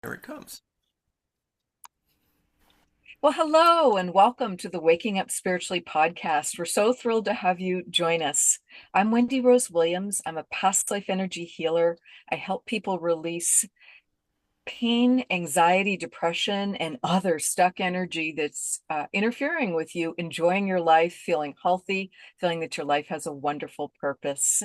Here it comes. Well, hello and welcome to the Waking Up Spiritually podcast. We're so thrilled to have you join us. I'm Wendy Rose Williams. I'm a past life energy healer. I help people release pain, anxiety, depression, and other stuck energy that's interfering with you enjoying your life, feeling healthy, feeling that your life has a wonderful purpose.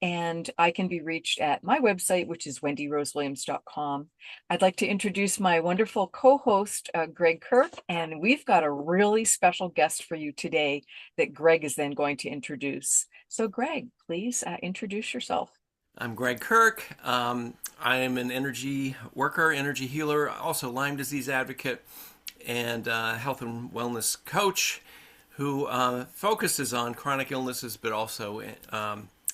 And I can be reached at my website, which is wendyrosewilliams.com. I'd like to introduce my wonderful co-host, Gregg Kirk, and we've got a really special guest for you today that Gregg is then going to introduce. So Gregg, please introduce yourself. I'm Gregg Kirk. I am an energy worker, energy healer, also Lyme disease advocate, and health and wellness coach who focuses on chronic illnesses but also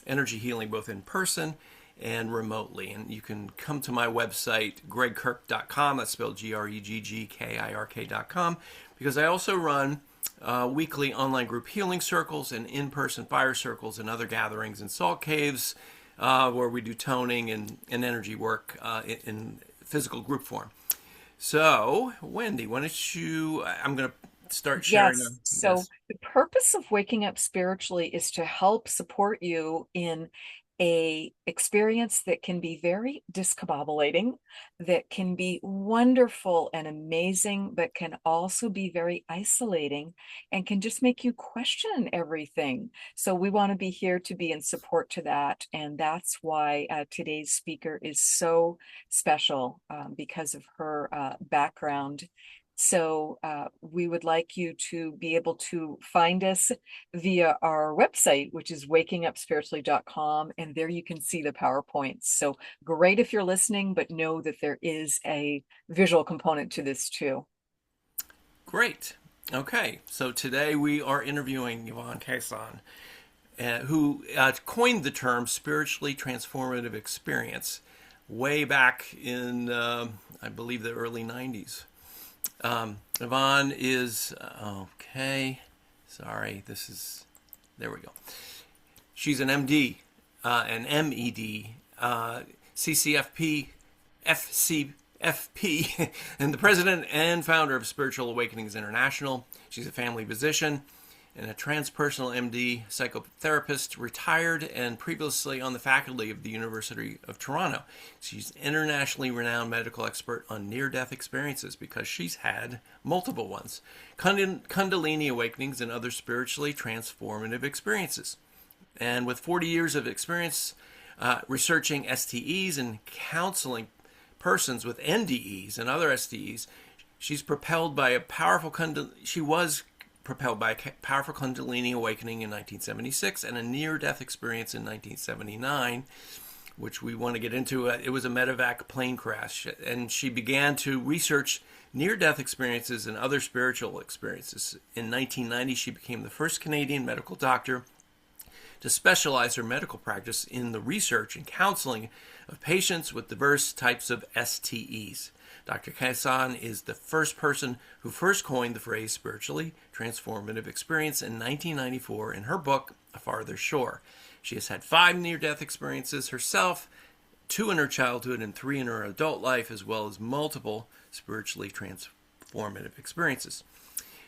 energy healing both in person and remotely. And you can come to my website, greggkirk.com. That's spelled GREGGKIRK.com, because I also run weekly online group healing circles and in-person fire circles and other gatherings in salt caves where we do toning and energy work in physical group form. So, Wendy, why don't you? I'm going to start sharing. Yes. So Yes. the purpose of waking up spiritually is to help support you in a experience that can be very discombobulating, that can be wonderful and amazing, but can also be very isolating and can just make you question everything. So we want to be here to be in support to that. And that's why today's speaker is so special because of her background. So we would like you to be able to find us via our website, which is wakingupspiritually.com. And there you can see the PowerPoints. So great if you're listening, but know that there is a visual component to this too. Great. Okay, so today we are interviewing Yvonne Kason, who coined the term spiritually transformative experience way back in, I believe, the early 90s. Yvonne is, okay, sorry, there we go. She's an MD, an MED, CCFP, FCFP, and the president and founder of Spiritual Awakenings International. She's a family physician and a transpersonal MD psychotherapist, retired and previously on the faculty of the University of Toronto. She's an internationally renowned medical expert on near-death experiences because she's had multiple ones, Kundalini awakenings, and other spiritually transformative experiences. And with 40 years of experience researching STEs and counseling persons with NDEs and other STEs, she's propelled by a powerful she was propelled by a powerful Kundalini awakening in 1976 and a near-death experience in 1979, which we want to get into. It was a medevac plane crash, and she began to research near-death experiences and other spiritual experiences. In 1990, she became the first Canadian medical doctor to specialize her medical practice in the research and counseling of patients with diverse types of STEs. Dr. Kason is the first person who first coined the phrase spiritually transformative experience in 1994 in her book, A Farther Shore. She has had 5 near-death experiences herself, 2 in her childhood and 3 in her adult life, as well as multiple spiritually transformative experiences.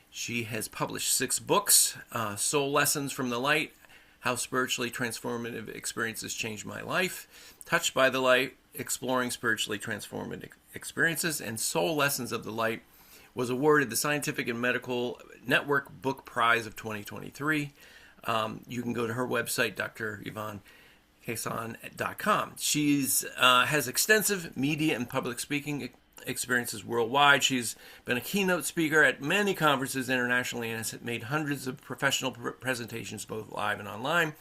She has published 6 books, Soul Lessons from the Light, How Spiritually Transformative Experiences Changed My Life, Touched by the Light, Exploring Spiritually Transformative Experiences, and Soul Lessons of the Light was awarded the Scientific and Medical Network Book Prize of 2023. You can go to her website, DrYvonneKason.com. She's has extensive media and public speaking experiences worldwide. She's been a keynote speaker at many conferences internationally and has made hundreds of professional presentations both live and online.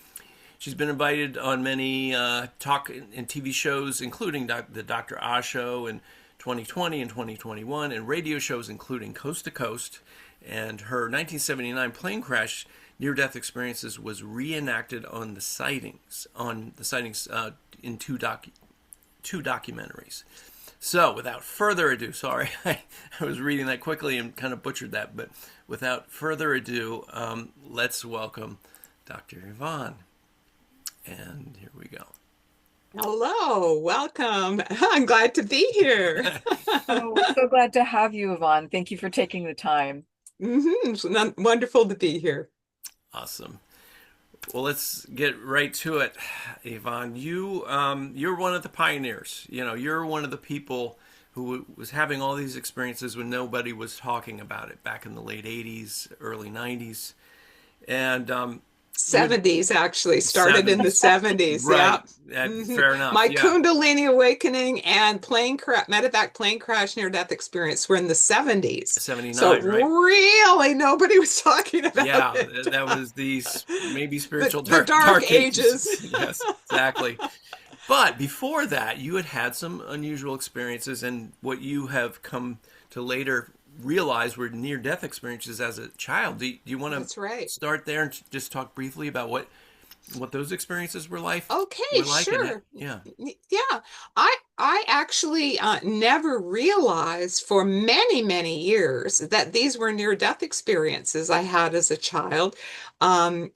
She's been invited on many talk and TV shows, including the Dr. Oz Show in 2020 and 2021, and radio shows including Coast to Coast. And her 1979 plane crash near-death experiences was reenacted on the sightings in two documentaries. So, without further ado, sorry, I was reading that quickly and kind of butchered that, but without further ado, let's welcome Dr. Yvonne. And here we go. Hello, welcome. I'm glad to be here. Oh, we're so glad to have you, Yvonne. Thank you for taking the time. It's wonderful to be here. Awesome. Well, let's get right to it, Yvonne. You're one of the pioneers. You're one of the people who was having all these experiences when nobody was talking about it back in the late '80s, early '90s, and you 70s actually started in the '70s, 70s. right? Yeah. Fair enough. My Yeah, Kundalini awakening and medevac plane crash near death experience were in the 70s. So '79, right? really nobody was talking about Yeah, it. that was the maybe The spiritual the dark dark dark ages. ages. Yes, exactly. But before that, you had some unusual experiences, and what you have come to later realize were near-death experiences as a child. Do you want to That's right. start there and just talk briefly about what those experiences Okay, were like, and sure. yeah. Yeah, I actually never realized for many, many years that these were near-death experiences I had as a child. Um,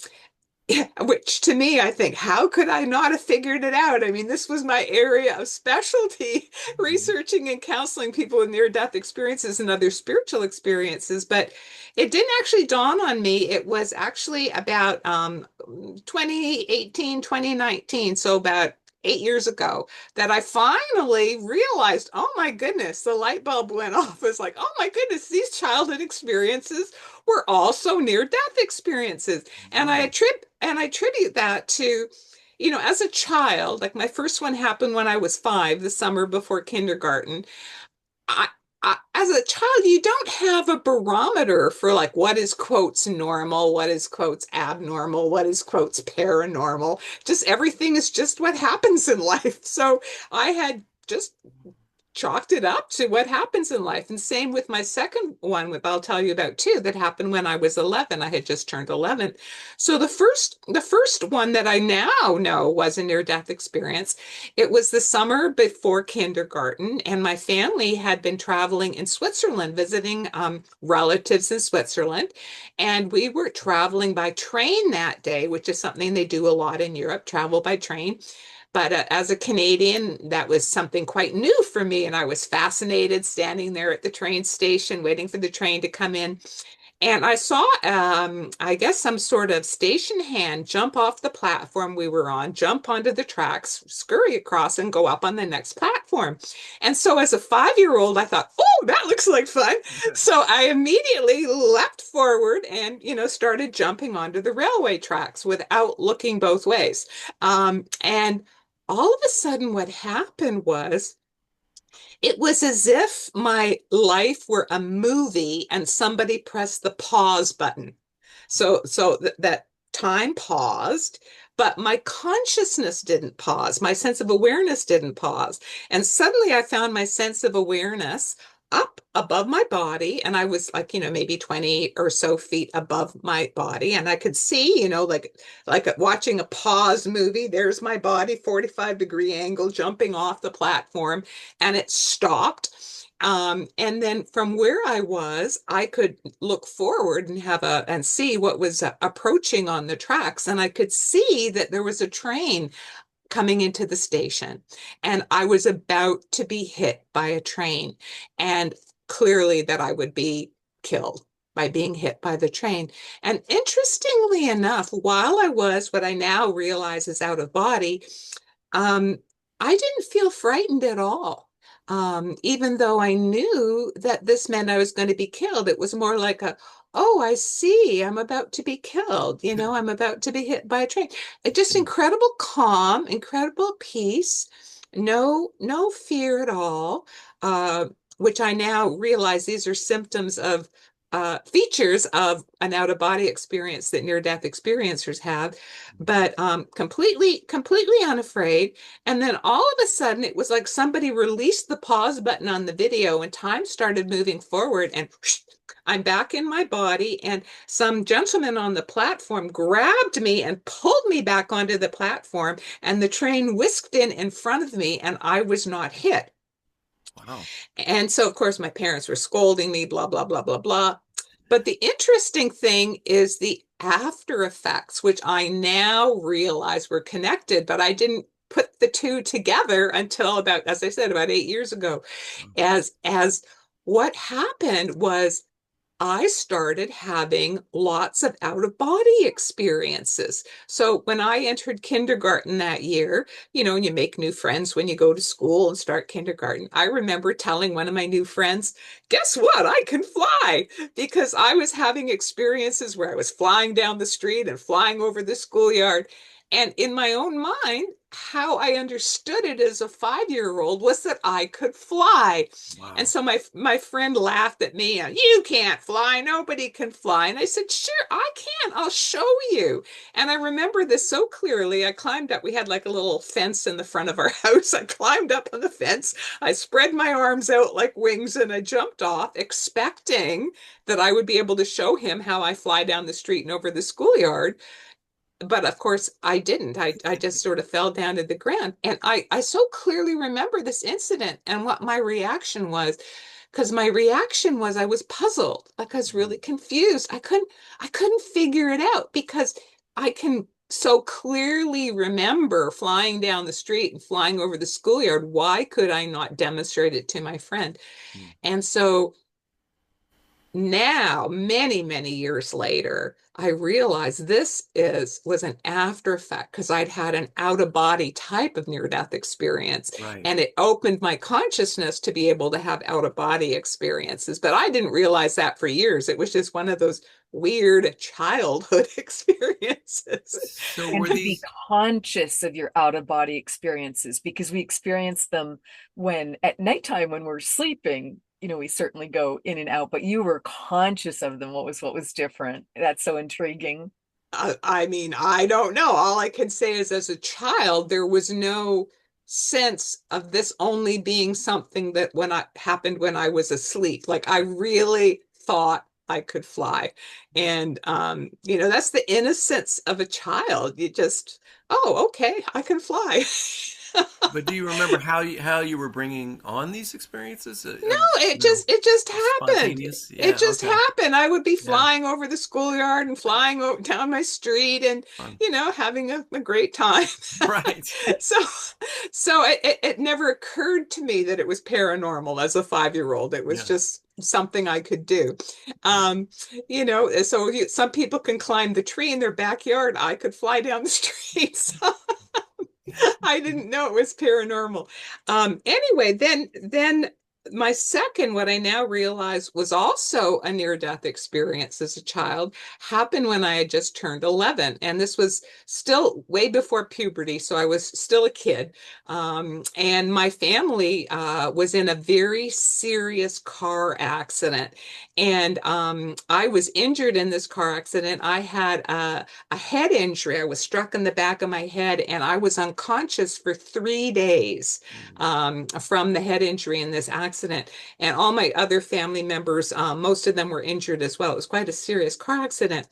yeah, which to me, I think, how could I not have figured it out? I mean, this was my area of specialty, Mhm. researching and counseling people with near-death experiences and other spiritual experiences. But it didn't actually dawn on me. It was actually about 2018, 2019, so about 8 years ago, that I finally realized, oh my goodness, the light bulb went off. It's like, oh my goodness, these childhood experiences were also near-death experiences. And Right. I attribute that to, as a child, like my first one happened when I was 5, the summer before kindergarten. I, as a child, you don't have a barometer for like what is quotes normal, what is quotes abnormal, what is quotes paranormal. Just everything is just what happens in life. So I had just chalked it up to what happens in life. And same with my second one, which I'll tell you about too, that happened when I was 11. I had just turned 11. So the first one that I now know was a near-death experience. It was the summer before kindergarten, and my family had been traveling in Switzerland, visiting relatives in Switzerland. And we were traveling by train that day, which is something they do a lot in Europe, travel by train. But as a Canadian, that was something quite new for me. And I was fascinated standing there at the train station, waiting for the train to come in. And I saw, I guess, some sort of station hand jump off the platform we were on, jump onto the tracks, scurry across, and go up on the next platform. And so, as a 5-year-old, I thought, oh, that looks like fun. So I immediately leapt forward and, started jumping onto the railway tracks without looking both ways. And all of a sudden, what happened was, it was as if my life were a movie and somebody pressed the pause button. So that time paused, but my consciousness didn't pause. My sense of awareness didn't pause. And suddenly I found my sense of awareness up above my body. And I was like, maybe 20 or so feet above my body. And I could see, like watching a pause movie. There's my body, 45-degree angle, jumping off the platform, and it stopped. And then from where I was, I could look forward and and see what was approaching on the tracks. And I could see that there was a train coming into the station, and I was about to be hit by a train, and clearly that I would be killed by being hit by the train. And interestingly enough, while I was what I now realize is out of body, um, I didn't feel frightened at all. Even though I knew that this meant I was going to be killed, it was more like oh, I see, I'm about to be killed. I'm about to be hit by a train. Just incredible calm, incredible peace, no fear at all, uh, which I now realize these are symptoms of features of an out-of-body experience that near-death experiencers have, but completely unafraid. And then all of a sudden, it was like somebody released the pause button on the video, and time started moving forward, and I'm back in my body. And some gentleman on the platform grabbed me and pulled me back onto the platform, and the train whisked in front of me, and I was not hit. Wow. And so, of course, my parents were scolding me, blah, blah, blah, blah, blah. But the interesting thing is the after effects, which I now realize were connected, but I didn't put the two together until about, as I said, about 8 years ago. Mm. As what happened was I started having lots of out of body experiences. So when I entered kindergarten that year, and you make new friends when you go to school and start kindergarten. I remember telling one of my new friends, guess what? I can fly, because I was having experiences where I was flying down the street and flying over the schoolyard. And in my own mind, how I understood it as a 5-year old was that I could fly. And Wow. so my friend laughed at me, and you can't fly, nobody can fly. And I said, sure, I can. I'll show you. And I remember this so clearly. I climbed up. We had like a little fence in the front of our house. I climbed up on the fence. I spread my arms out like wings and I jumped off, expecting that I would be able to show him how I fly down the street and over the schoolyard. But of course I didn't. I just sort of fell down to the ground. And I so clearly remember this incident and what my reaction was, because my reaction was I was puzzled. Like I was really confused. I couldn't figure it out, because I can so clearly remember flying down the street and flying over the schoolyard. Why could I not demonstrate it to my friend? Mm. And so now, many, many years later, I realized this was an after effect, because I'd had an out of body type of near death experience, Right. and it opened my consciousness to be able to have out of body experiences. But I didn't realize that for years. It was just one of those weird childhood experiences. So And were to be these, conscious of your out of body experiences, because we experience them when at nighttime when we're sleeping, we certainly go in and out, but you were conscious of them. What was different? That's so intriguing. I mean, I don't know. All I can say is, as a child, there was no sense of this only being something that when I happened when I was asleep. Like I really thought I could fly. And that's the innocence of a child. You just, oh, okay, I can fly. but do you remember how you were bringing on these experiences? No, it No, just it just happened. spontaneous. It Yeah. just Okay. happened. I would be Yeah. flying over the schoolyard and flying down my street and Fun. having a great time. Right. So so it never occurred to me that it was paranormal as a 5-year-old. It was Yeah. just something I could do. Right. Some people can climb the tree in their backyard. I could fly down the street. So I didn't know it was paranormal. Anyway, then my second, what I now realize was also a near-death experience as a child, happened when I had just turned 11. And this was still way before puberty, so I was still a kid. And my family was in a very serious car accident. And I was injured in this car accident. I had a head injury. I was struck in the back of my head, and I was unconscious for 3 days Mm. from the head injury in this accident. And all my other family members, most of them were injured as well. It was quite a serious car accident.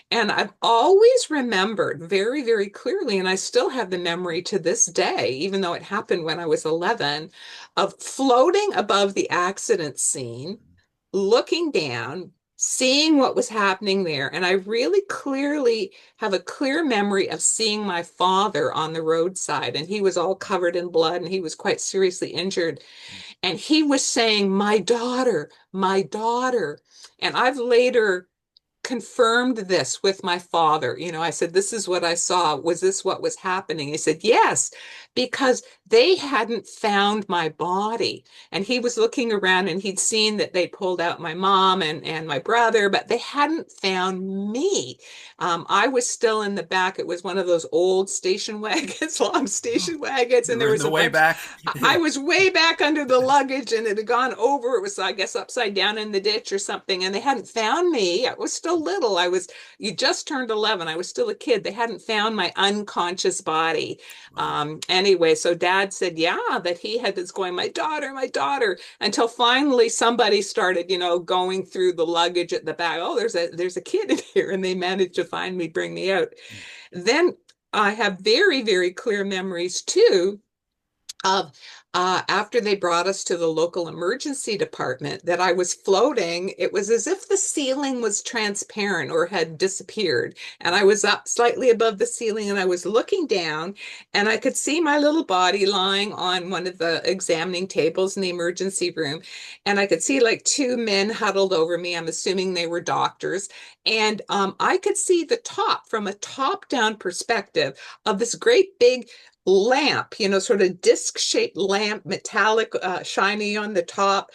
And I've always remembered very, very clearly, and I still have the memory to this day, even though it happened when I was 11, of floating above the accident scene, looking down, seeing what was happening there. And I really clearly have a clear memory of seeing my father on the roadside, and he was all covered in blood and he was quite seriously injured. And he was saying, my daughter, my daughter. And I've later confirmed this with my father. I said, this is what I saw. Was this what was happening? He said, yes, because they hadn't found my body. And he was looking around and he'd seen that they pulled out my mom and my brother, but they hadn't found me. I was still in the back. It was one of those old station wagons, long Oh, station wagons. you And were there in was the a way bunch. back. I was way back under the luggage and it had gone over. It was, I guess, upside down in the ditch or something. And they hadn't found me. I was still little. You just turned 11. I was still a kid. They hadn't found my unconscious body. Wow. Anyway, so dad said, yeah, that he had this going, my daughter, until finally somebody started, going through the luggage at the back. Oh, there's a kid in here. And they managed to find me, bring me out. Then I have very, very clear memories too of after they brought us to the local emergency department, that I was floating. It was as if the ceiling was transparent or had disappeared. And I was up slightly above the ceiling and I was looking down and I could see my little body lying on one of the examining tables in the emergency room. And I could see like two men huddled over me. I'm assuming they were doctors. And I could see the top from a top down perspective of this great big lamp, sort of disc-shaped lamp, metallic, shiny on the top,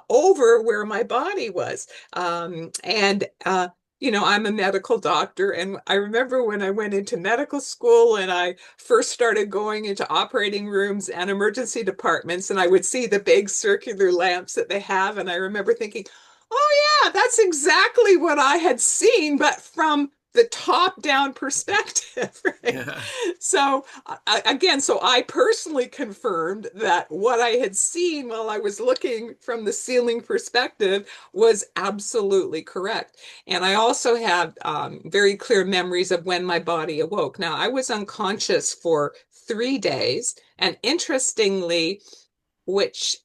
over where my body was. I'm a medical doctor, and I remember when I went into medical school and I first started going into operating rooms and emergency departments, and I would see the big circular lamps that they have, and I remember thinking, oh yeah, that's exactly what I had seen, but from the top down perspective, right? Yeah. So so I personally confirmed that what I had seen while I was looking from the ceiling perspective was absolutely correct. And I also have very clear memories of when my body awoke. Now, I was unconscious for 3 days, and interestingly, which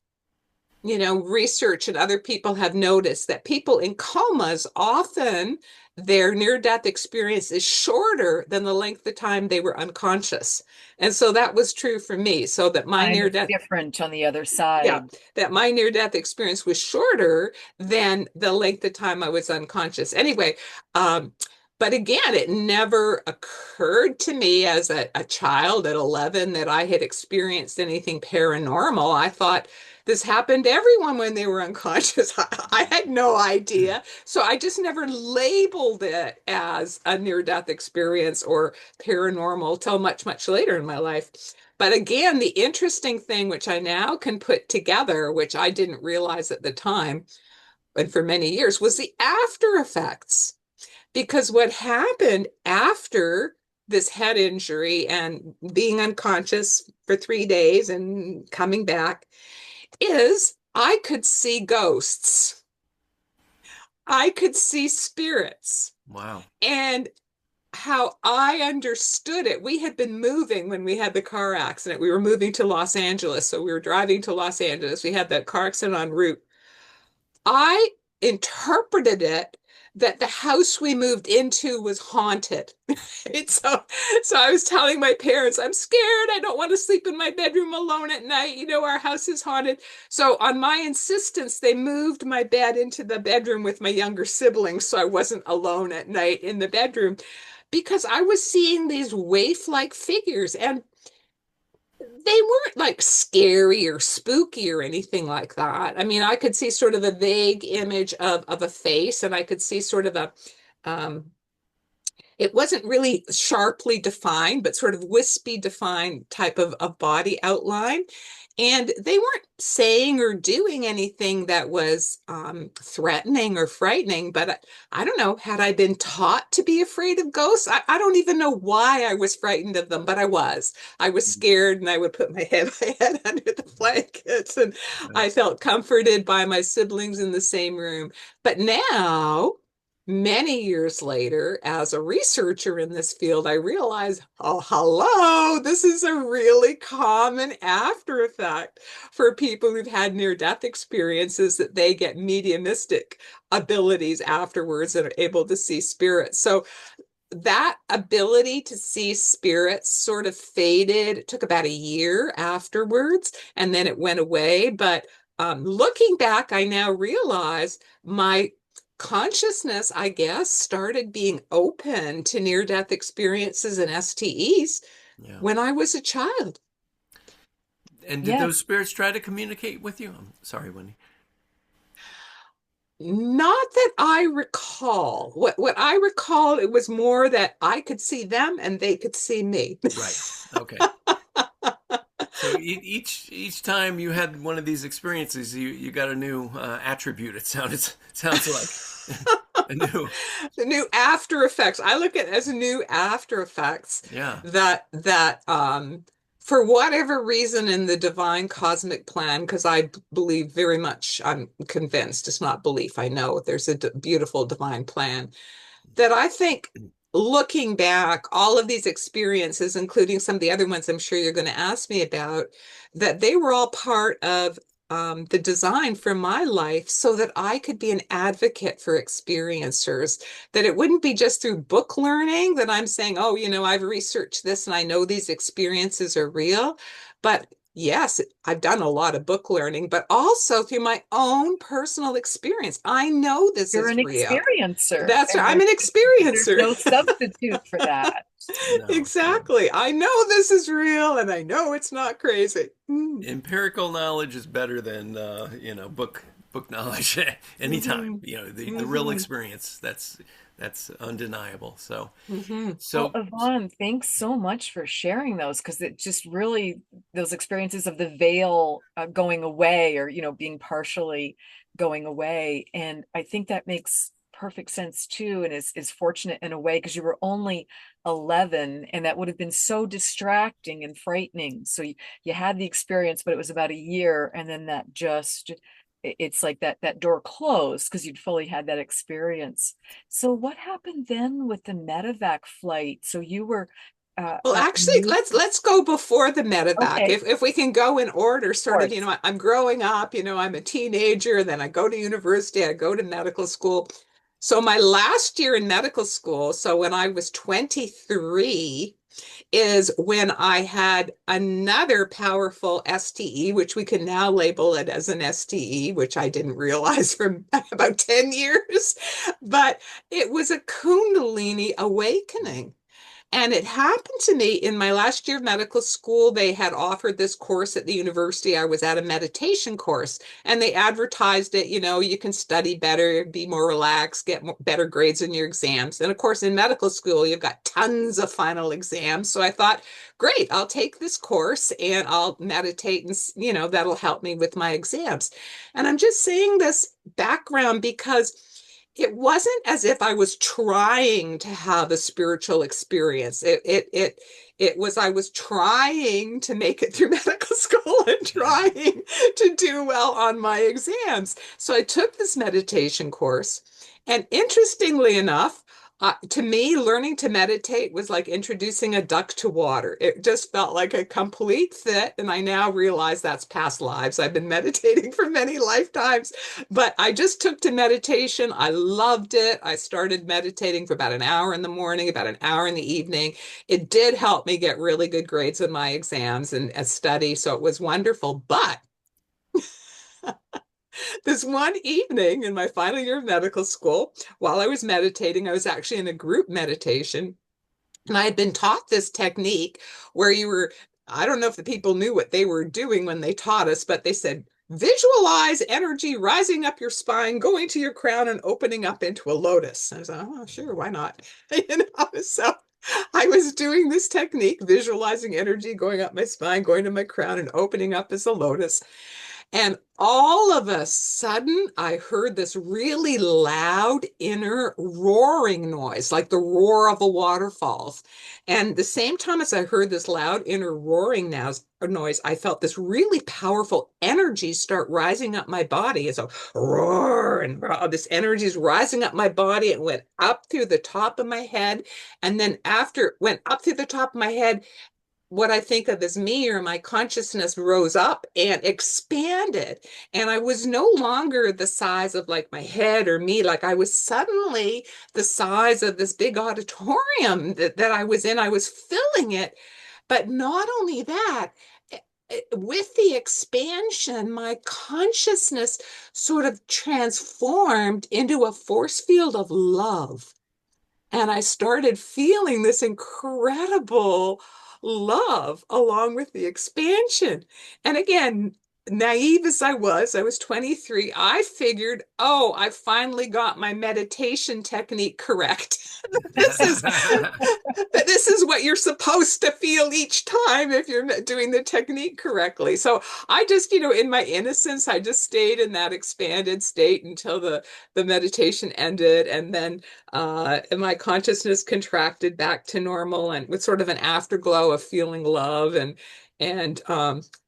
research and other people have noticed, that people in comas often their near-death experience is shorter than the length of time they were unconscious. And so that was true for me. So that my Kind of near-death, different on the other yeah, side. that my near-death experience was shorter than the length of time I was unconscious. Anyway, but again, it never occurred to me as a child at 11 that I had experienced anything paranormal. I thought this happened to everyone when they were unconscious. I had no idea. So I just never labeled it as a near-death experience or paranormal till much, much later in my life. But again, the interesting thing, which I now can put together, which I didn't realize at the time, and for many years, was the after effects. Because what happened after this head injury and being unconscious for 3 days and coming back is I could see ghosts. I could see spirits. Wow. And how I understood it, we had been moving when we had the car accident. We were moving to Los Angeles. So we were driving to Los Angeles. We had that car accident en route. I interpreted it that the house we moved into was haunted. So I was telling my parents, I'm scared. I don't want to sleep in my bedroom alone at night. Our house is haunted. So on my insistence, they moved my bed into the bedroom with my younger siblings so I wasn't alone at night in the bedroom, because I was seeing these waif-like figures, and they weren't like scary or spooky or anything like that. I mean, I could see sort of a vague image of a face, and I could see sort of um, it wasn't really sharply defined, but sort of wispy defined type of body outline. And they weren't saying or doing anything that was threatening or frightening, but I don't know, had I been taught to be afraid of ghosts? I don't even know why I was frightened of them, but I was. I was scared, and I would put my head under the blankets, and Right. I felt comforted by my siblings in the same room. But now, many years later, as a researcher in this field, I realized, oh, hello, this is a really common after effect for people who've had near-death experiences, that they get mediumistic abilities afterwards and are able to see spirits. So that ability to see spirits sort of faded. It took about a year afterwards, and then it went away. But looking back, I now realize my consciousness, I guess, started being open to near-death experiences and STEs Yeah. when I was a child. And did those Yes. spirits try to communicate with you? I'm sorry, Wendy. Not that I recall. What I recall, it was more that I could see them and they could see me. Right. Okay. So each time you had one of these experiences, you got a new attribute. Sounds like a new. The new after effects. I look at it as new after effects Yeah. that for whatever reason in the divine cosmic plan, because I believe very much, I'm convinced, it's not belief, I know there's a beautiful divine plan, that I think looking back, all of these experiences, including some of the other ones I'm sure you're going to ask me about, that they were all part of the design for my life so that I could be an advocate for experiencers, that it wouldn't be just through book learning that I'm saying, oh, I've researched this and I know these experiences are real. But yes, I've done a lot of book learning, but also through my own personal experience. I know this You're is an real. experiencer, That's and right. I'm an there's experiencer. no substitute for that. No, no. Exactly. I know this is real and I know it's not crazy. Empirical knowledge is better than book knowledge anytime. Hmm. The real experience, that's undeniable. So Hmm. Well, so Yvonne, thanks so much for sharing those, because it just really, those experiences of the veil going away, or, being partially going away. And I think that makes perfect sense too, and is fortunate in a way, because you were only 11 and that would have been so distracting and frightening. So you had the experience, but it was about a year, and then that just, it's like that door closed because you'd fully had that experience. So what happened then with the medevac flight? So you were Well, actually, let's go before the medevac. okay, If we can go in order, of sort of, course. I'm growing up, I'm a teenager, then I go to university, I go to medical school. So my last year in medical school, so when I was 23, is when I had another powerful STE, which we can now label it as an STE, which I didn't realize for about 10 years. But it was a Kundalini awakening. And it happened to me in my last year of medical school. They had offered this course at the university. I was at a meditation course and they advertised it. You can study better, be more relaxed, get better grades in your exams. And of course, in medical school, you've got tons of final exams. So I thought, great, I'll take this course and I'll meditate and, that'll help me with my exams. And I'm just saying this background because it wasn't as if I was trying to have a spiritual experience. It was I was trying to make it through medical school and trying to do well on my exams. So I took this meditation course, and interestingly enough, to me, learning to meditate was like introducing a duck to water. It just felt like a complete fit. And I now realize that's past lives. I've been meditating for many lifetimes, but I just took to meditation. I loved it. I started meditating for about an hour in the morning, about an hour in the evening. It did help me get really good grades in my exams and study. So it was wonderful. But this one evening in my final year of medical school, while I was meditating, I was actually in a group meditation. And I had been taught this technique where I don't know if the people knew what they were doing when they taught us, but they said, visualize energy rising up your spine, going to your crown and opening up into a lotus. I was like, oh, sure, why not? So I was doing this technique, visualizing energy going up my spine, going to my crown and opening up as a lotus. And all of a sudden, I heard this really loud inner roaring noise, like the roar of a waterfalls. And the same time as I heard this loud inner roaring noise, I felt this really powerful energy start rising up my body. It's a roar, and this energy is rising up my body. It went up through the top of my head. And then after it went up through the top of my head, what I think of as me or my consciousness rose up and expanded. And I was no longer the size of like my head or me. Like I was suddenly the size of this big auditorium that I was in. I was filling it. But not only that, with the expansion, my consciousness sort of transformed into a force field of love. And I started feeling this incredible love along with the expansion. And again, naive as I was 23, I figured, oh, I finally got my meditation technique correct. This is this is what you're supposed to feel each time if you're doing the technique correctly. So I just, in my innocence, I just stayed in that expanded state until the meditation ended, and then and my consciousness contracted back to normal, and with sort of an afterglow of feeling love and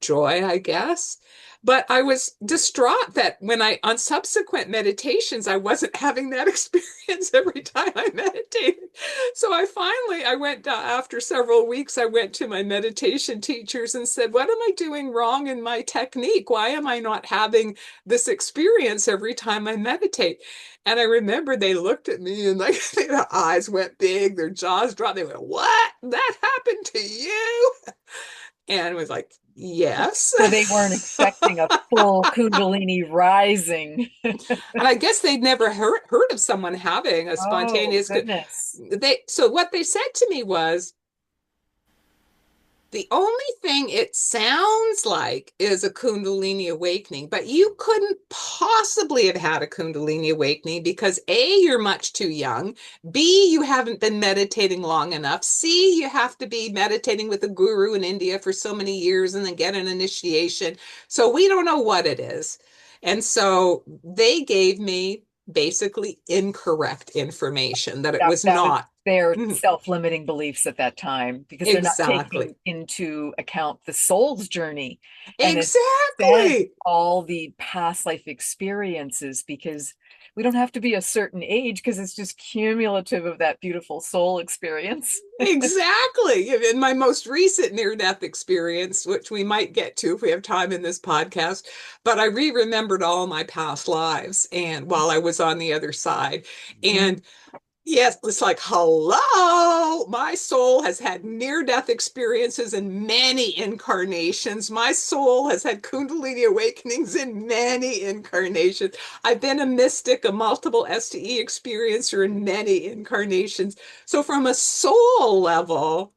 joy, I guess. But I was distraught that on subsequent meditations, I wasn't having that experience every time I meditated. So I went, after several weeks, I went to my meditation teachers and said, what am I doing wrong in my technique? Why am I not having this experience every time I meditate? And I remember they looked at me and like their eyes went big, their jaws dropped. They went, what? That happened to you? And it was like, yes. So they weren't expecting a full Kundalini rising. And I guess they'd never heard of someone having a Oh, spontaneous. goodness. So what they said to me was, the only thing it sounds like is a Kundalini awakening, but you couldn't possibly have had a Kundalini awakening because A, you're much too young. B, you haven't been meditating long enough. C, you have to be meditating with a guru in India for so many years and then get an initiation. So we don't know what it is. And so they gave me basically incorrect information that it was That was not. their self-limiting beliefs at that time, because they're not Exactly. taking into account the soul's journey and instead Exactly. all the past life experiences, because we don't have to be a certain age because it's just cumulative of that beautiful soul experience. Exactly. In my most recent near-death experience, which we might get to if we have time in this podcast, but I remembered all my past lives and while I was on the other side. And yes, it's like, hello, my soul has had near-death experiences in many incarnations. My soul has had Kundalini awakenings in many incarnations. I've been a mystic, a multiple STE experiencer in many incarnations. So from a soul level,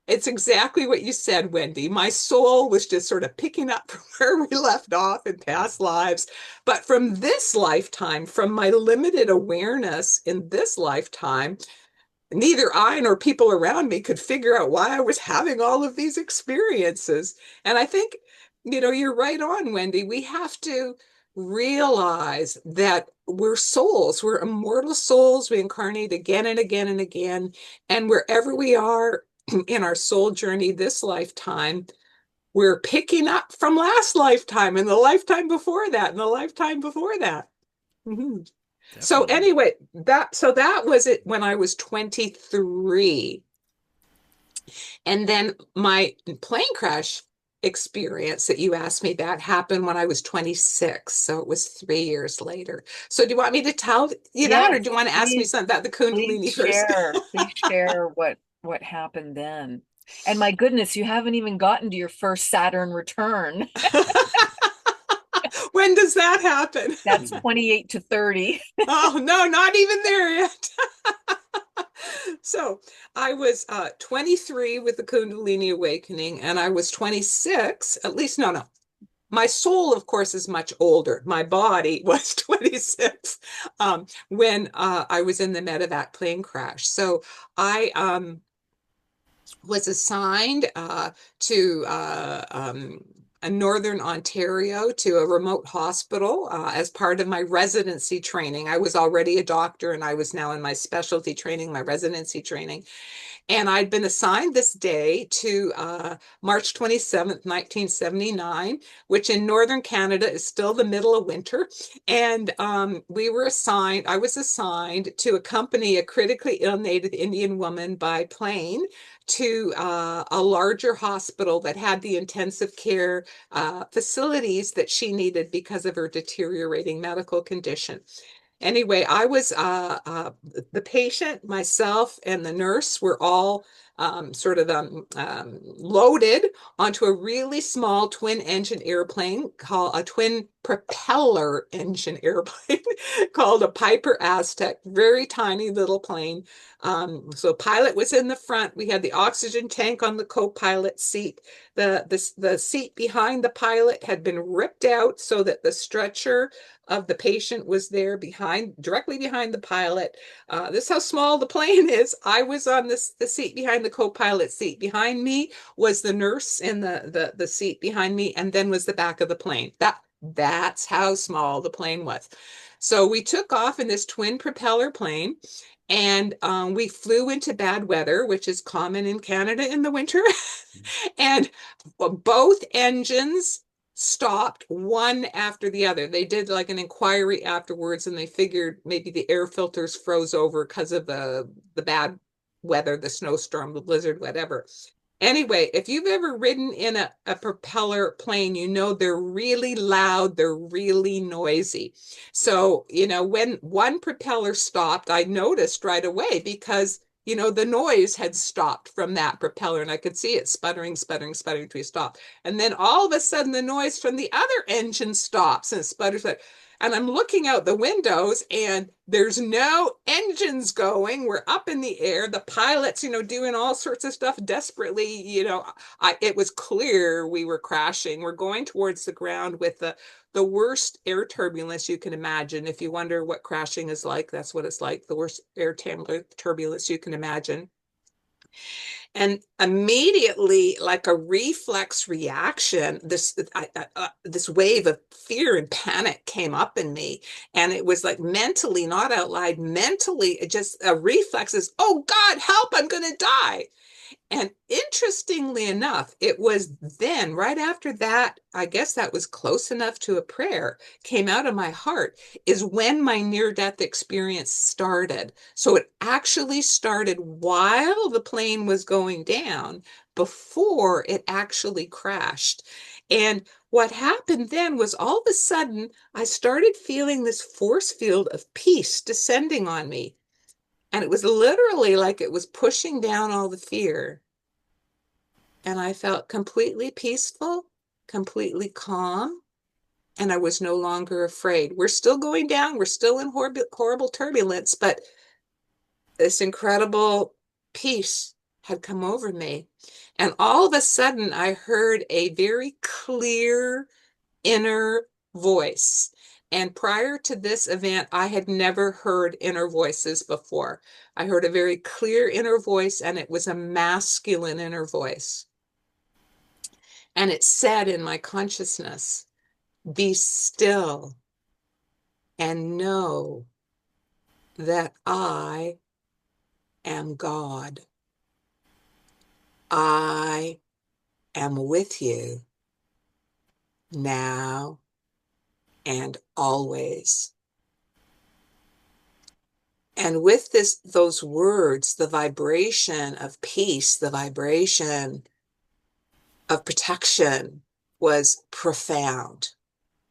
it's exactly what you said, Wendy. My soul was just sort of picking up from where we left off in past lives. But from this lifetime, from my limited awareness in this lifetime, neither I nor people around me could figure out why I was having all of these experiences. And I think, you're right on, Wendy. We have to realize that we're souls, we're immortal souls. We incarnate again and again and again. And wherever we are in our soul journey this lifetime, we're picking up from last lifetime and the lifetime before that and the lifetime before that. Mm-hmm. So anyway, that was it when I was 23. And then my plane crash experience that you asked me about happened when I was 26. So it was 3 years later. So do you want me to tell you that, or Yes, do you want to ask me please, something about the Kundalini first? please share what happened then. And my goodness, you haven't even gotten to your first Saturn return. When does that happen? That's 28 to 30. Oh, no, not even there yet. So I was 23 with the Kundalini awakening, and I was 26, at least, no. My soul, of course, is much older. My body was 26 when I was in the medevac plane crash. So I was assigned to Northern Ontario to a remote hospital as part of my residency training. I was already a doctor and I was now in my specialty training, my residency training. And I'd been assigned this day to March 27th, 1979, which in Northern Canada is still the middle of winter. And I was assigned to accompany a critically ill Native Indian woman by plane to a larger hospital that had the intensive care facilities that she needed because of her deteriorating medical condition. Anyway, I was the patient, myself, and the nurse were all loaded onto a really small twin engine airplane called a twin propeller engine airplane called a Piper Aztec, very tiny little plane. So pilot was in the front. We had the oxygen tank on the co-pilot seat. The seat behind the pilot had been ripped out so that the stretcher of the patient was there directly behind the pilot. This is how small the plane is. I was on the seat behind the co-pilot seat. Behind me was the nurse in the seat behind me, and then was the back of the plane. That's how small the plane was. So we took off in this twin propeller plane, and we flew into bad weather, which is common in Canada in the winter. And both engines stopped one after the other. They did like an inquiry afterwards, and they figured maybe the air filters froze over because of the bad weather, the snowstorm, the blizzard, whatever. Anyway, if you've ever ridden in a propeller plane, you know they're really loud, they're really noisy. So, when one propeller stopped, I noticed right away because, the noise had stopped from that propeller, and I could see it sputtering, sputtering, sputtering to a stop. And then all of a sudden, the noise from the other engine stops and it sputters. And I'm looking out the windows and there's no engines going. We're up in the air. The pilots, doing all sorts of stuff desperately. It was clear we were crashing. We're going towards the ground with the worst air turbulence you can imagine. If you wonder what crashing is like, that's what it's like. The worst air turbulence you can imagine. And immediately, like a reflex reaction, this wave of fear and panic came up in me. And it was like mentally, not out loud, mentally, just a reflex is, oh God, help, I'm going to die. And interestingly enough, it was then, right after that, I guess that was close enough to a prayer, came out of my heart, is when my near-death experience started. So it actually started while the plane was going down, before it actually crashed. And what happened then was all of a sudden, I started feeling this force field of peace descending on me. And it was literally like it was pushing down all the fear. And I felt completely peaceful, completely calm, and I was no longer afraid. We're still going down. We're still in horrible turbulence, but this incredible peace had come over me. And all of a sudden, I heard a very clear inner voice. And prior to this event, I had never heard inner voices before. I heard a very clear inner voice, and it was a masculine inner voice. And it said in my consciousness, be still and know that I am God. I am with you now and always. And with those words, the vibration of peace, the vibration of protection was profound.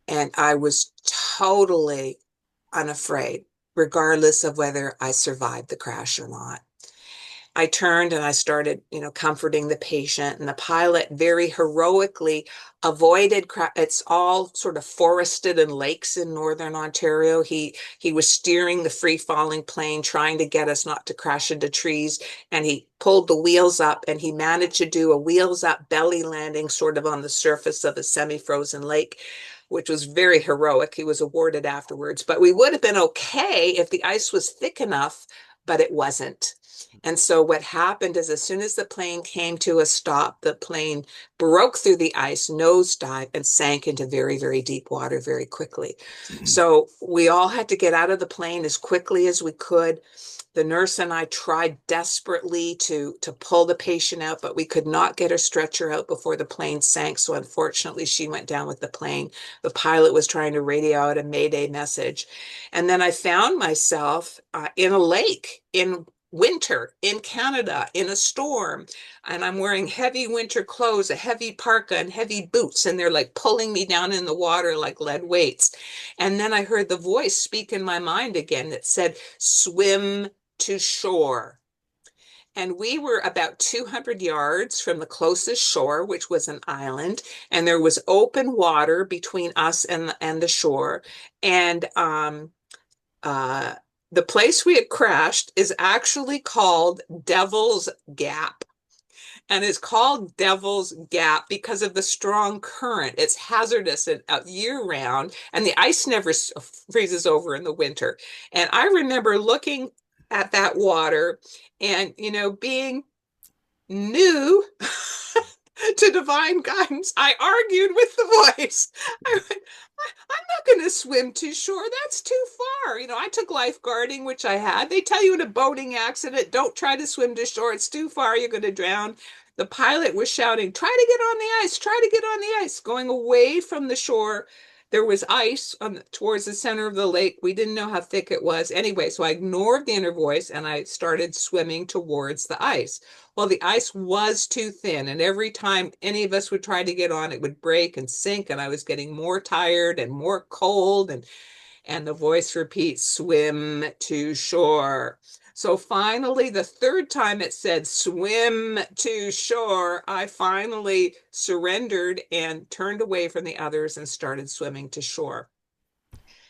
And I was totally unafraid, regardless of whether I survived the crash or not. I turned and I started, comforting the patient, and the pilot very heroically avoided. It's all sort of forested and lakes in northern Ontario. He was steering the free falling plane, trying to get us not to crash into trees, and he pulled the wheels up, and he managed to do a wheels up belly landing, sort of on the surface of a semi-frozen lake, which was very heroic. He was awarded afterwards, but we would have been okay if the ice was thick enough, but it wasn't. And so what happened is, as soon as the plane came to a stop, the plane broke through the ice, nosedive, and sank into very, very deep water very quickly. So we all had to get out of the plane as quickly as we could. The nurse and I tried desperately to pull the patient out, but we could not get her stretcher out before the plane sank. So unfortunately, she went down with the plane. The pilot was trying to radio out a Mayday message. And then I found myself in a lake in winter in Canada in a storm, and I'm wearing heavy winter clothes, a heavy parka and heavy boots, and they're like pulling me down in the water like lead weights. And then I heard the voice speak in my mind again that said, swim to shore. And we were about 200 yards from the closest shore, which was an island, and there was open water between us and the shore. And the place we had crashed is actually called Devil's Gap. And it's called Devil's Gap because of the strong current. It's hazardous year round, and the ice never freezes over in the winter. And I remember looking at that water and, being new to divine guidance. I argued with the voice. I went, I'm not going to swim to shore. That's too far. I took lifeguarding, which I had. They tell you in a boating accident, don't try to swim to shore. It's too far. You're going to drown. The pilot was shouting, try to get on the ice, try to get on the ice, going away from the shore. There was ice towards the center of the lake. We didn't know how thick it was. Anyway, so I ignored the inner voice and I started swimming towards the ice. Well, the ice was too thin, and every time any of us would try to get on, it would break and sink, and I was getting more tired and more cold, and the voice repeats, swim to shore. So finally, the third time it said, swim to shore, I finally surrendered and turned away from the others and started swimming to shore.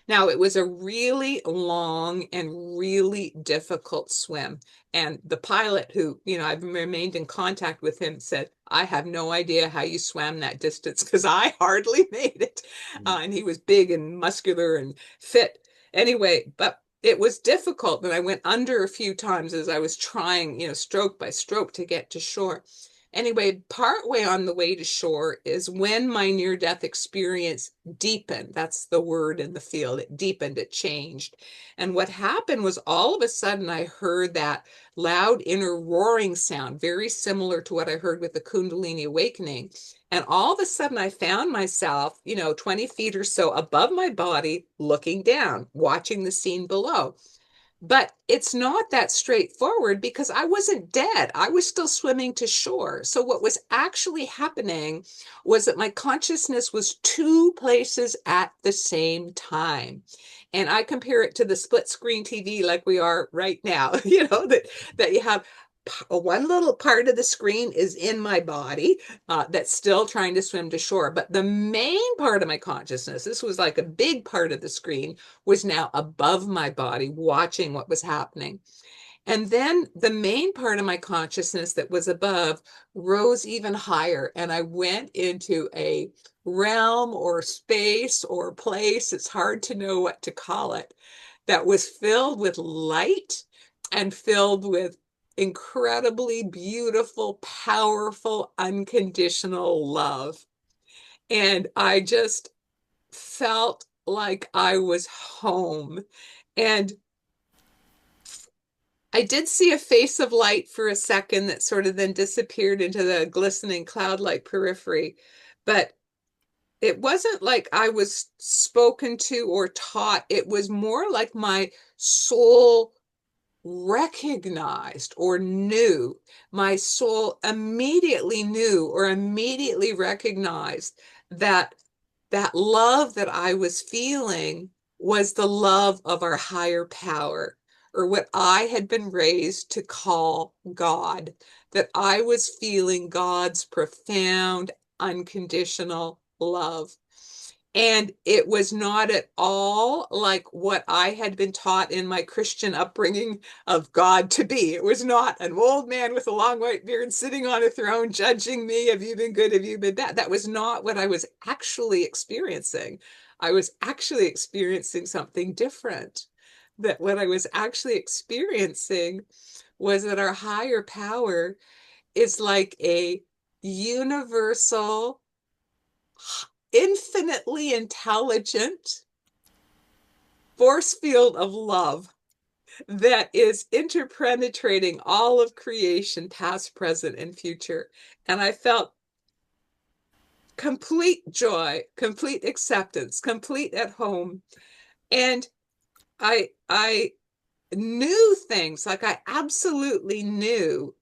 Now, it was a really long and really difficult swim. And the pilot who, I've remained in contact with him said, I have no idea how you swam that distance because I hardly made it. And he was big and muscular and fit. Anyway, but it was difficult. And I went under a few times as I was trying, stroke by stroke to get to shore. Anyway, partway on the way to shore is when my near-death experience deepened. That's the word in the field. It deepened, it changed. And what happened was all of a sudden I heard that loud inner roaring sound, very similar to what I heard with the Kundalini awakening. And all of a sudden I found myself, 20 feet or so above my body, looking down, watching the scene below. But it's not that straightforward because I wasn't dead. I was still swimming to shore. So what was actually happening was that my consciousness was two places at the same time. And I compare it to the split screen TV like we are right now, that you have one little part of the screen is in my body that's still trying to swim to shore. But the main part of my consciousness, this was like a big part of the screen, was now above my body, watching what was happening. And then the main part of my consciousness that was above rose even higher. And I went into a realm or space or place, it's hard to know what to call it, that was filled with light and filled with incredibly beautiful, powerful, unconditional love. And I just felt like I was home. And I did see a face of light for a second that sort of then disappeared into the glistening cloud-like periphery. But it wasn't like I was spoken to or taught. It was more like my soul recognized or knew. My soul immediately knew or immediately recognized that that love that I was feeling was the love of our higher power, or what I had been raised to call God, that I was feeling God's profound, unconditional love. And it was not at all like what I had been taught in my Christian upbringing of God to be. It was not an old man with a long white beard sitting on a throne judging me. Have you been good? Have you been bad? That was not what I was actually experiencing. I was actually experiencing something different. That what I was actually experiencing was that our higher power is like a universal, infinitely intelligent force field of love that is interpenetrating all of creation, past, present, and future. And I felt complete joy, complete acceptance, complete at home. And I knew things, like I absolutely knew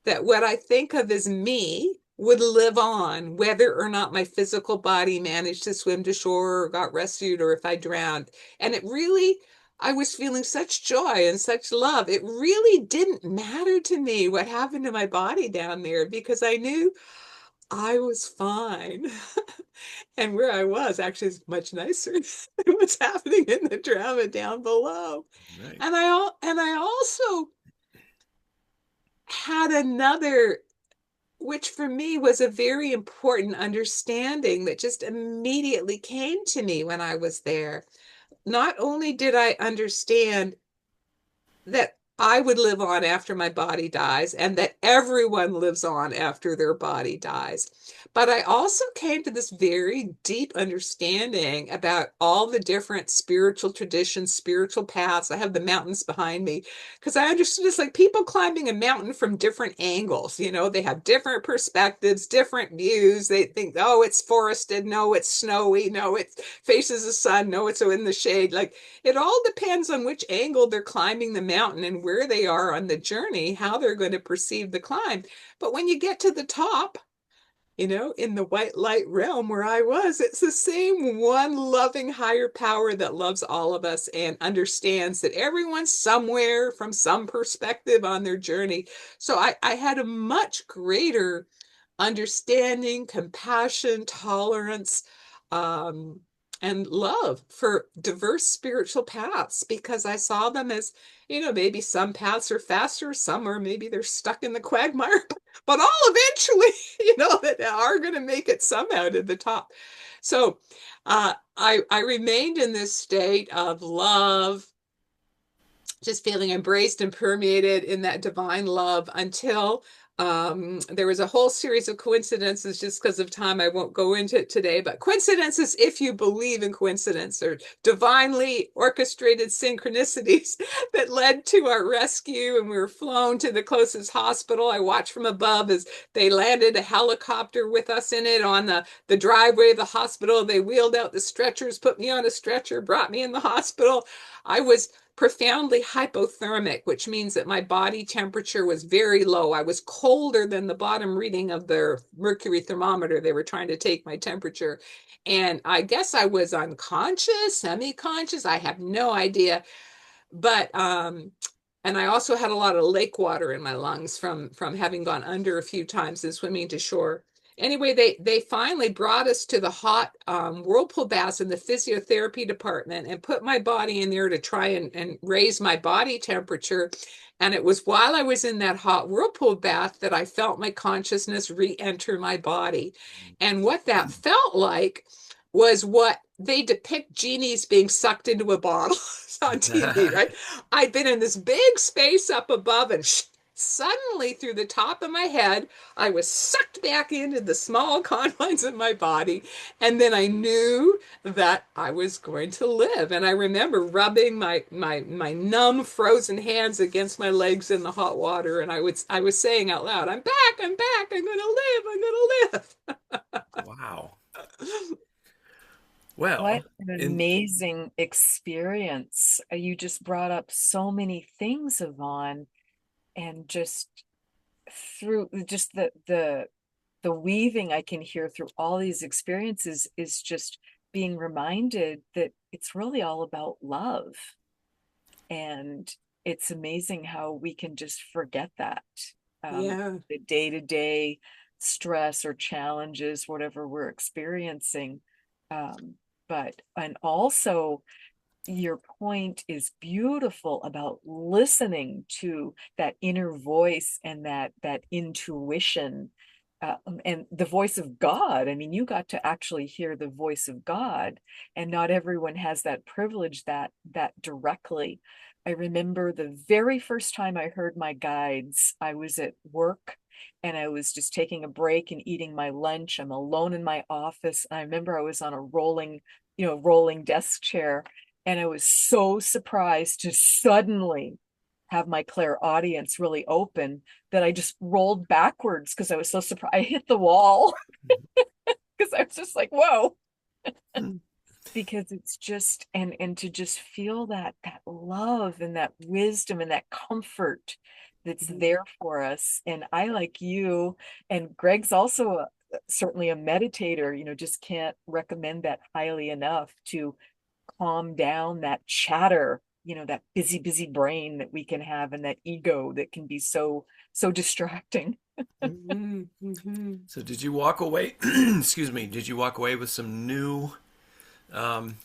that what I think of as me would live on, whether or not my physical body managed to swim to shore or got rescued or if I drowned. And it really, I was feeling such joy and such love. It really didn't matter to me what happened to my body down there because I knew I was fine. And where I was actually is much nicer than what's happening in the drama down below. Right. And I also had another, which for me was a very important understanding that just immediately came to me when I was there. Not only did I understand that I would live on after my body dies and that everyone lives on after their body dies. But I also came to this very deep understanding about all the different spiritual traditions, spiritual paths. I have the mountains behind me because I understood it's like people climbing a mountain from different angles. You know, they have different perspectives, different views. They think, oh, it's forested. No, it's snowy. No, it faces the sun. No, it's in the shade. Like, it all depends on which angle they're climbing the mountain and where they are on the journey, how they're going to perceive the climb. But when you get to the top, you know, in the white light realm where I was, it's the same one loving higher power that loves all of us and understands that everyone's somewhere from some perspective on their journey. So I had a much greater understanding, compassion, tolerance, um, and love for diverse spiritual paths because I saw them as, you know, maybe some paths are faster, some are maybe they're stuck in the quagmire, but all eventually, you know, that are going to make it somehow to the top. So I remained in this state of love, just feeling embraced and permeated in that divine love until there was a whole series of coincidences. Just because of time, I won't go into it today, but coincidences, if you believe in coincidence, or divinely orchestrated synchronicities that led to our rescue. And we were flown to the closest hospital. I watched from above as they landed a helicopter with us in it on the driveway of the hospital. They wheeled out the stretchers, put me on a stretcher, brought me in the hospital. I was profoundly hypothermic, which means that my body temperature was very low. I was colder than the bottom reading of their mercury thermometer. They were trying to take my temperature. And I guess I was unconscious, semi-conscious. I have no idea. But and I also had a lot of lake water in my lungs from having gone under a few times and swimming to shore. Anyway, they finally brought us to the hot whirlpool baths in the physiotherapy department and put my body in there to try and raise my body temperature. And it was while I was in that hot whirlpool bath that I felt my consciousness re-enter my body. And what that felt like was what they depict genies being sucked into a bottle on TV, right? I'd been in this big space up above, and suddenly through the top of my head, I was sucked back into the small confines of my body. And then I knew that I was going to live. And I remember rubbing my numb, frozen hands against my legs in the hot water. And I was saying out loud, I'm back, I'm back, I'm going to live, I'm going to live. Wow. What Well, an in amazing experience. You just brought up so many things, Yvonne, and just through just the weaving I can hear through all these experiences is just being reminded that it's really all about love. And it's amazing how we can just forget that. Yeah. The day-to-day stress or challenges, whatever we're experiencing. Um, and also your point is beautiful about listening to that inner voice and that intuition, and the voice of God. I mean, you got to actually hear the voice of God, and not everyone has that privilege that directly. I remember the very first time I heard my guides, I was at work and I was just taking a break and eating my lunch. I'm alone in my office. And I remember I was on a rolling desk chair, and I was so surprised to suddenly have my clairaudience really open that I just rolled backwards because I was so surprised. I hit the wall because I was just like, whoa. Because it's just and to just feel that love and that wisdom and that comfort that's there for us. And I, like you, and Gregg's also certainly a meditator, just can't recommend that highly enough to calm down that chatter, that busy brain that we can have, and that ego that can be so distracting. Mm-hmm. Mm-hmm. So did you walk away? Excuse me. Did you walk away with some new, um,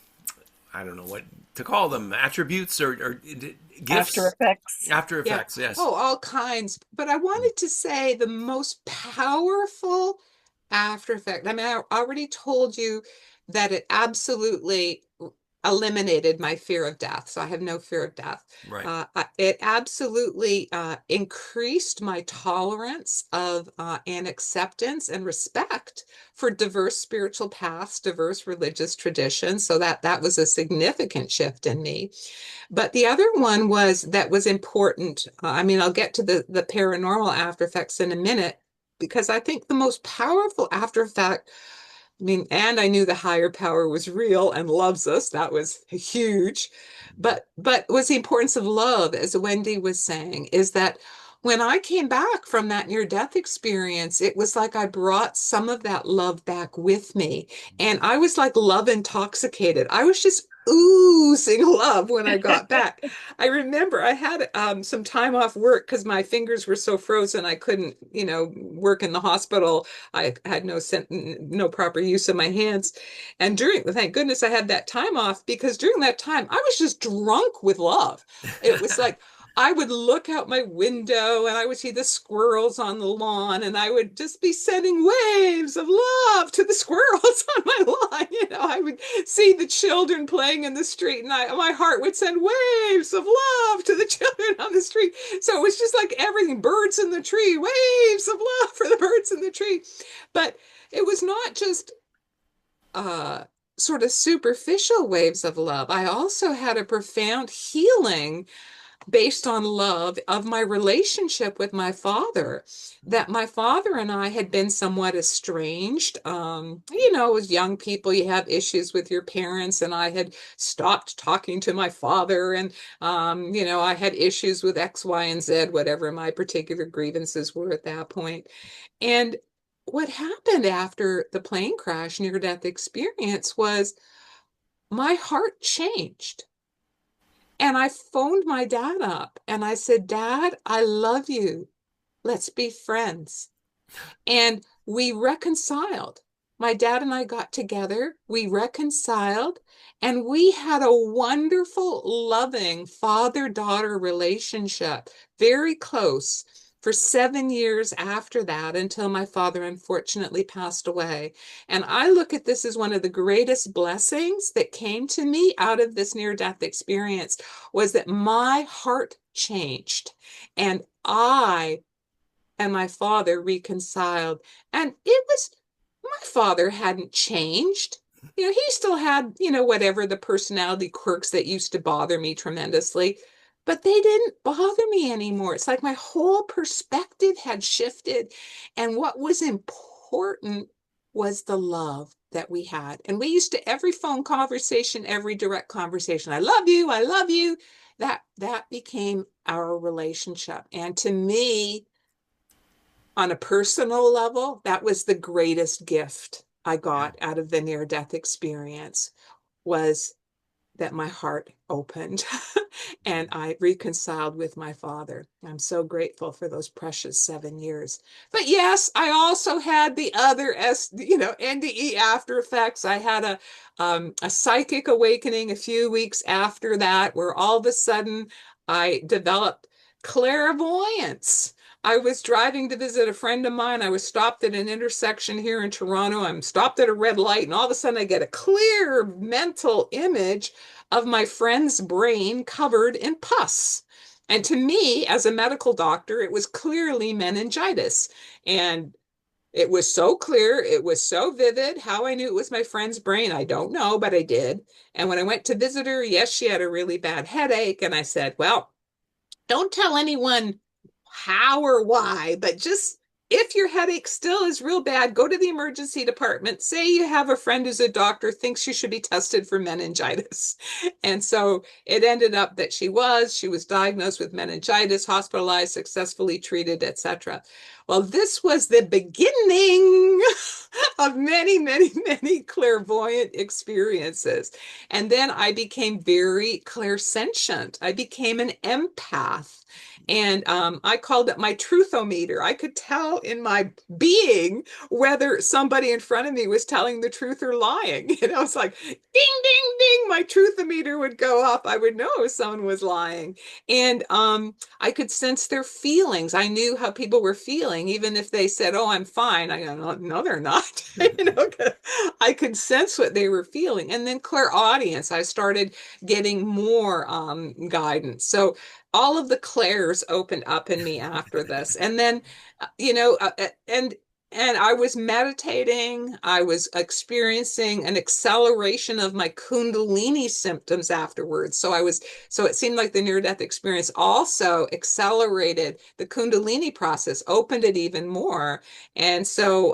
I don't know what to call them, attributes or After gifts? effects. After Yeah. effects, yes. Oh, all kinds. But I wanted to say the most powerful after effect. I mean, I already told you that it absolutely eliminated my fear of death. So I have no fear of death. Right. It absolutely increased my tolerance of and acceptance and respect for diverse spiritual paths, diverse religious traditions. So that was a significant shift in me. But the other one that was important. I mean, I'll get to the paranormal after effects in a minute, because I think the most powerful after effect, I mean, and I knew the higher power was real and loves us. That was huge. But was the importance of love, as Wendy was saying, is that when I came back from that near-death experience, it was like I brought some of that love back with me. And I was like love intoxicated. I was just oozing love when I got back. I remember I had some time off work because my fingers were so frozen I couldn't, work in the hospital. I had no proper use of my hands. And thank goodness I had that time off, because during that time I was just drunk with love. It was like I would look out my window and I would see the squirrels on the lawn, and I would just be sending waves of love to the squirrels on my lawn. I would see the children playing in the street, and my heart would send waves of love to the children on the street. So it was just like everything, birds in the tree, waves of love for the birds in the tree. But it was not just sort of superficial waves of love. I also had a profound healing based on love of my relationship with my father, that my father and I had been somewhat estranged. As young people, you have issues with your parents, and I had stopped talking to my father, and, I had issues with X, Y, and Z, whatever my particular grievances were at that point. And what happened after the plane crash near-death experience was my heart changed. And I phoned my dad up and I said, Dad, I love you. Let's be friends. And we reconciled. My dad and I got together, we reconciled, and we had a wonderful, loving father-daughter relationship, very close, for 7 years after that, until my father unfortunately passed away. And I look at this as one of the greatest blessings that came to me out of this near-death experience, was that my heart changed, and I and my father reconciled. And it was, my father hadn't changed. He still had, whatever the personality quirks that used to bother me tremendously, but they didn't bother me anymore. It's like my whole perspective had shifted. And what was important was the love that we had. And we used to, every phone conversation, every direct conversation, I love you, I love you. That became our relationship. And to me, on a personal level, that was the greatest gift I got out of the near-death experience, was that my heart opened and I reconciled with my father. I'm so grateful for those precious 7 years. But yes, I also had the other NDE after effects. I had a psychic awakening a few weeks after that, where all of a sudden I developed clairvoyance. I was driving to visit a friend of mine. I was stopped at an intersection here in Toronto. I'm stopped at a red light, and all of a sudden I get a clear mental image of my friend's brain covered in pus. And to me, as a medical doctor, it was clearly meningitis. And it was so clear, it was so vivid. How I knew it was my friend's brain, I don't know, but I did. And when I went to visit her, yes, she had a really bad headache. And I said, well, don't tell anyone how or why, but just, if your headache still is real bad, go to the emergency department. Say you have a friend who's a doctor, thinks you should be tested for meningitis. And so it ended up that she was diagnosed with meningitis, hospitalized, successfully treated, etc. Well, this was the beginning of many, many, many clairvoyant experiences. And then I became very clairsentient. I became an empath. And I called it my truthometer. I could tell in my being whether somebody in front of me was telling the truth or lying. It's like ding, ding, ding, my truth-o-meter would go up. I would know if someone was lying. And I could sense their feelings. I knew how people were feeling, even if they said, "Oh, I'm fine." I go, "No, they're not." I could sense what they were feeling. And then clairaudience, I started getting more guidance. So all of the clairs opened up in me after this. And then, and I was meditating. I was experiencing an acceleration of my Kundalini symptoms afterwards. So it seemed like the near-death experience also accelerated the Kundalini process, opened it even more. And so,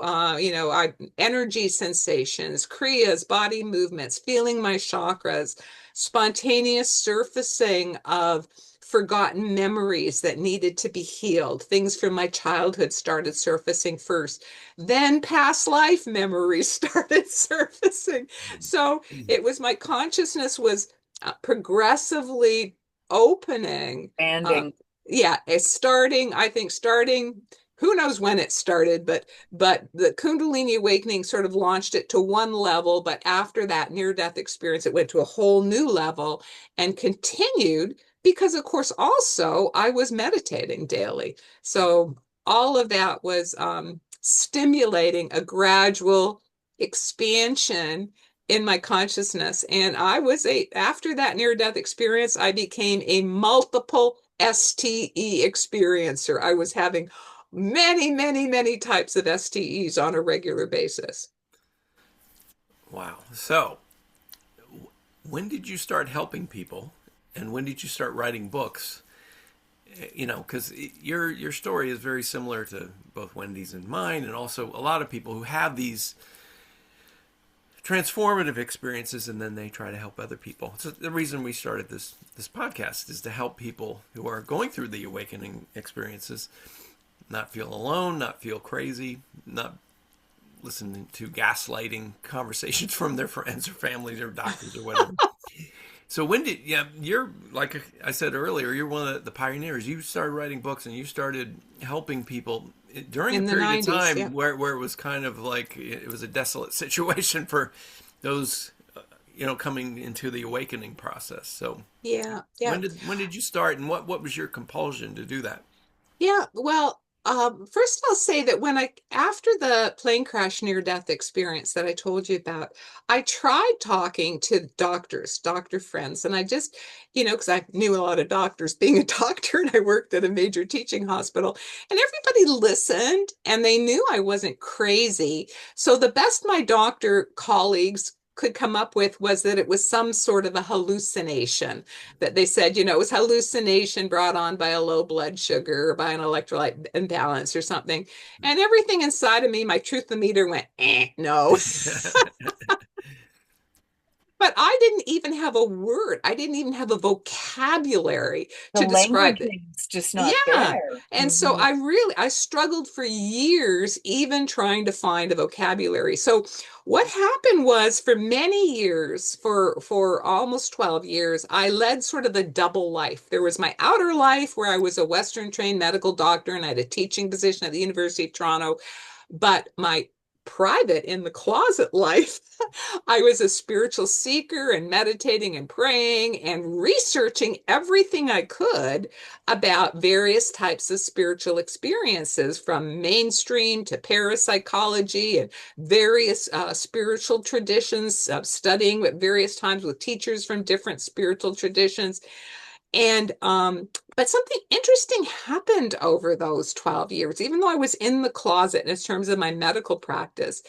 energy sensations, kriyas, body movements, feeling my chakras, spontaneous surfacing of forgotten memories that needed to be healed. Things from my childhood started surfacing first. Then past life memories started surfacing. So it was my consciousness was progressively opening. Expanding. Yeah, it's starting, who knows when it started, but the Kundalini awakening sort of launched it to one level, but after that near-death experience, it went to a whole new level and continued because, of course, also I was meditating daily. So all of that was stimulating a gradual expansion in my consciousness. And after that near-death experience, I became a multiple STE experiencer. I was having many, many, many types of STEs on a regular basis. Wow. So, when did you start helping people, and when did you start writing books? Because your story is very similar to both Wendy's and mine, and also a lot of people who have these transformative experiences, and then they try to help other people. So the reason we started this podcast is to help people who are going through the awakening experiences not feel alone, not feel crazy, not listen to gaslighting conversations from their friends or families or doctors or whatever. So you're, like I said earlier, you're one of the pioneers. You started writing books and you started helping people during In a the period 90s, of time yeah. where it was kind of like it was a desolate situation for those, coming into the awakening process. So Yeah, yeah. when did you start, and what was your compulsion to do that? Yeah, well, first I'll say that after the plane crash near death experience that I told you about, I tried talking to doctor friends, and I just, because I knew a lot of doctors being a doctor and I worked at a major teaching hospital, and everybody listened and they knew I wasn't crazy. So the best my doctor colleagues could come up with was that it was some sort of a hallucination, that they said, it was hallucination brought on by a low blood sugar or by an electrolyte imbalance or something. And everything inside of me, my truth-o-meter went, no. But I didn't even have a word. I didn't even have a vocabulary The to describe it. languaging is just not Yeah. there. And so I struggled for years, even trying to find a vocabulary. So what happened was for many years, for almost 12 years, I led sort of a double life. There was my outer life where I was a Western trained medical doctor and I had a teaching position at the University of Toronto. But my private in the closet life, I was a spiritual seeker and meditating and praying and researching everything I could about various types of spiritual experiences, from mainstream to parapsychology and various spiritual traditions, studying at various times with teachers from different spiritual traditions. And but something interesting happened over those 12 years, even though I was in the closet in terms of my medical practice.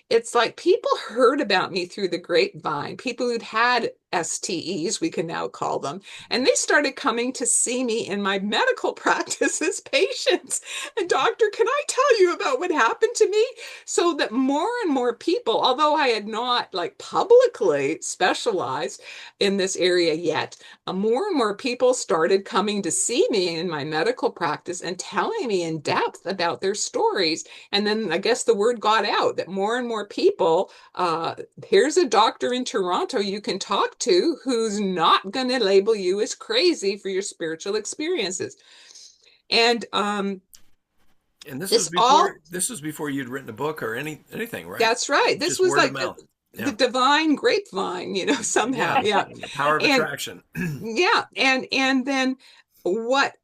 It's like people heard about me through the grapevine, people who'd had STEs, we can now call them, and they started coming to see me in my medical practice as patients. And doctor, can I tell you about what happened to me? So that more and more people, although I had not like publicly specialized in this area yet, more and more people started coming to see me in my medical practice and telling me in depth about their stories. And then I guess the word got out that more and more people, here's a doctor in Toronto you can talk to who's not going to label you as crazy for your spiritual experiences. And And This all this was before you'd written a book or anything, right? That's right. This Just was word of like mouth. the Yeah. divine grapevine, somehow. Yeah. Yeah. The power of And attraction. yeah, and then what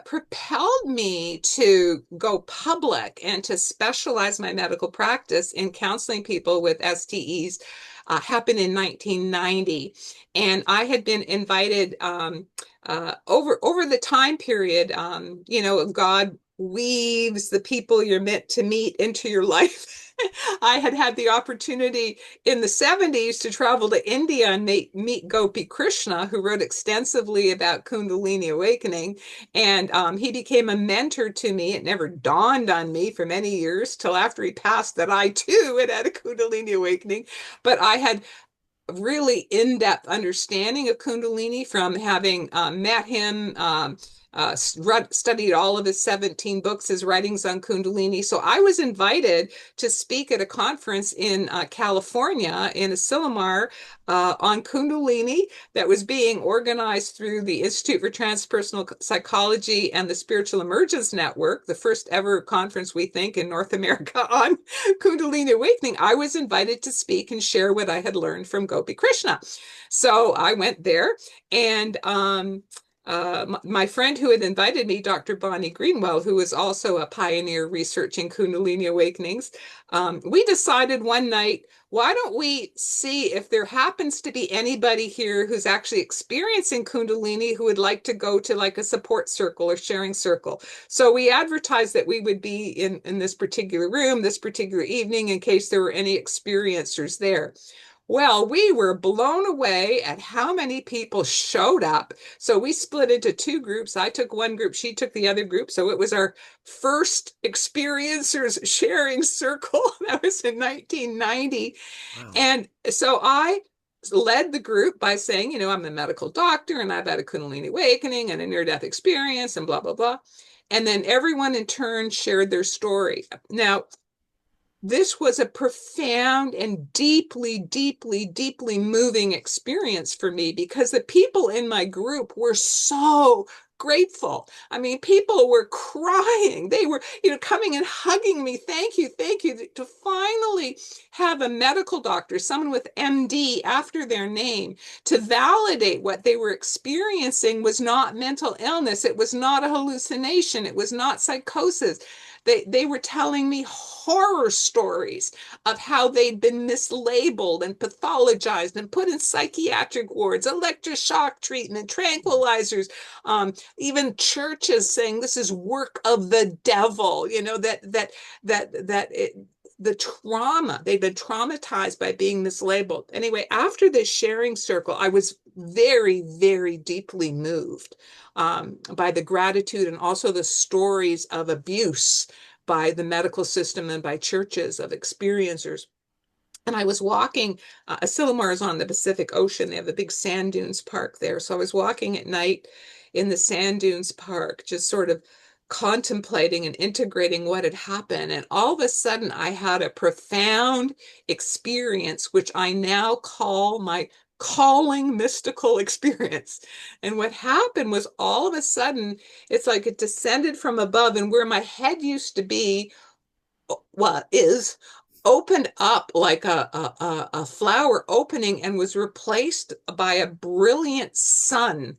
propelled me to go public and to specialize my medical practice in counseling people with STEs happened in 1990, and I had been invited over the time period. God weaves the people you're meant to meet into your life. I had the opportunity in the 70s to travel to India and meet Gopi Krishna, who wrote extensively about Kundalini awakening. And he became a mentor to me. It never dawned on me for many years till after he passed that I too had a Kundalini awakening. But I had really in-depth understanding of Kundalini from having met him, studied all of his 17 books, his writings on Kundalini. So I was invited to speak at a conference in California, in Asilomar, on Kundalini that was being organized through the Institute for Transpersonal Psychology and the Spiritual Emergence Network, the first ever conference, we think, in North America on Kundalini awakening. I was invited to speak and share what I had learned from Gopi Krishna. So I went there, and my friend who had invited me, Dr. Bonnie Greenwell, who was also a pioneer researching Kundalini awakenings, we decided one night, why don't we see if there happens to be anybody here who's actually experiencing Kundalini who would like to go to like a support circle or sharing circle. So we advertised that we would be in this particular room, this particular evening, in case there were any experiencers there. Well, we were blown away at how many people showed up. So we split into two groups. I took one group, she took the other group. So it was our first experiencers sharing circle. That was in 1990. Wow. And so I led the group by saying, I'm a medical doctor and I've had a Kundalini awakening and a near-death experience and blah, blah, blah. And then everyone in turn shared their story. Now, this was a profound and deeply, deeply, deeply moving experience for me because the people in my group were so grateful. I mean, people were crying. They were, coming and hugging me. Thank you, to finally have a medical doctor, someone with MD after their name, to validate what they were experiencing was not mental illness. It was not a hallucination. It was not psychosis. They were telling me horror stories of how they'd been mislabeled and pathologized and put in psychiatric wards, electroshock treatment, tranquilizers, even churches saying this is work of the devil. The trauma, they've been traumatized by being mislabeled. Anyway, after this sharing circle, I was very, very deeply moved by the gratitude and also the stories of abuse by the medical system and by churches of experiencers. And I was walking, Asilomar is on the Pacific Ocean. They have a big sand dunes park there. So I was walking at night in the sand dunes park, just sort of contemplating and integrating what had happened. And all of a sudden, I had a profound experience, which I now call my calling mystical experience. And what happened was all of a sudden, it's like it descended from above, and where my head used to be, well, is opened up like a flower opening and was replaced by a brilliant sun,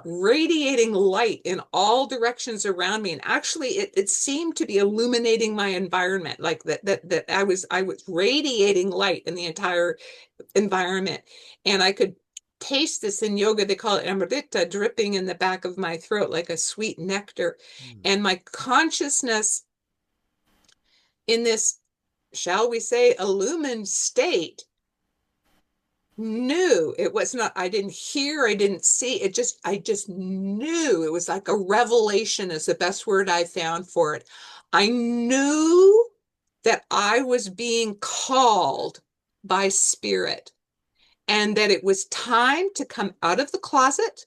radiating light in all directions around me. And actually, it seemed to be illuminating my environment, like that I was radiating light in the entire environment. And I could taste this in yoga. They call it amrita, dripping in the back of my throat like a sweet nectar. And my consciousness in this, shall we say, illumined state, knew it was not, I didn't hear, I didn't see, I just knew. It was like a revelation is the best word I found for it. I knew that I was being called by spirit and that it was time to come out of the closet.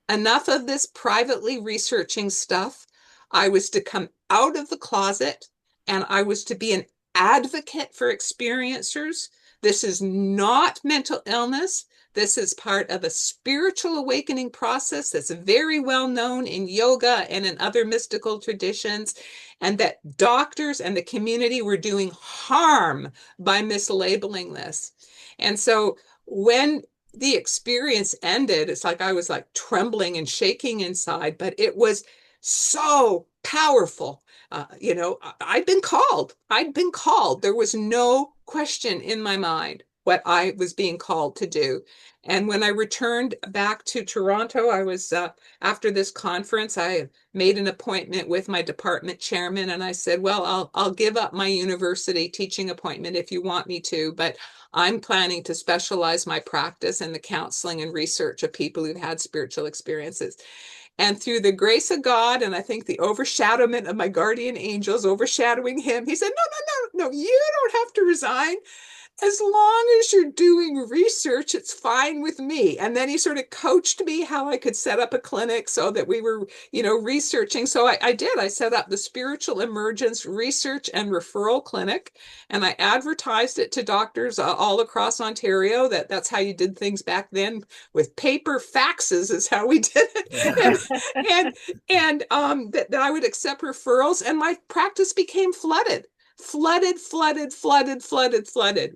Enough of this privately researching stuff. I was to come out of the closet and I was to be an advocate for experiencers. This is not mental illness. This is part of a spiritual awakening process that's very well known in yoga and in other mystical traditions, and that doctors and the community were doing harm by mislabeling this. And so when the experience ended, it's like I was like trembling and shaking inside, but it was so powerful. I'd been called. I'd been called. There was no question in my mind what I was being called to do. And when I returned back to Toronto, I was, after this conference, I made an appointment with my department chairman, and I said, well, I'll give up my university teaching appointment if you want me to, but I'm planning to specialize my practice in the counseling and research of people who've had spiritual experiences. And through the grace of God, and I think the overshadowment of my guardian angels overshadowing him, he said, no, you don't have to resign. As long as you're doing research, it's fine with me. And then he sort of coached me how I could set up a clinic so that we were, researching. So I did. I set up the Spiritual Emergence Research and Referral Clinic, and I advertised it to doctors all across Ontario. That's how you did things back then, with paper faxes is how we did it. and that I would accept referrals, and my practice became flooded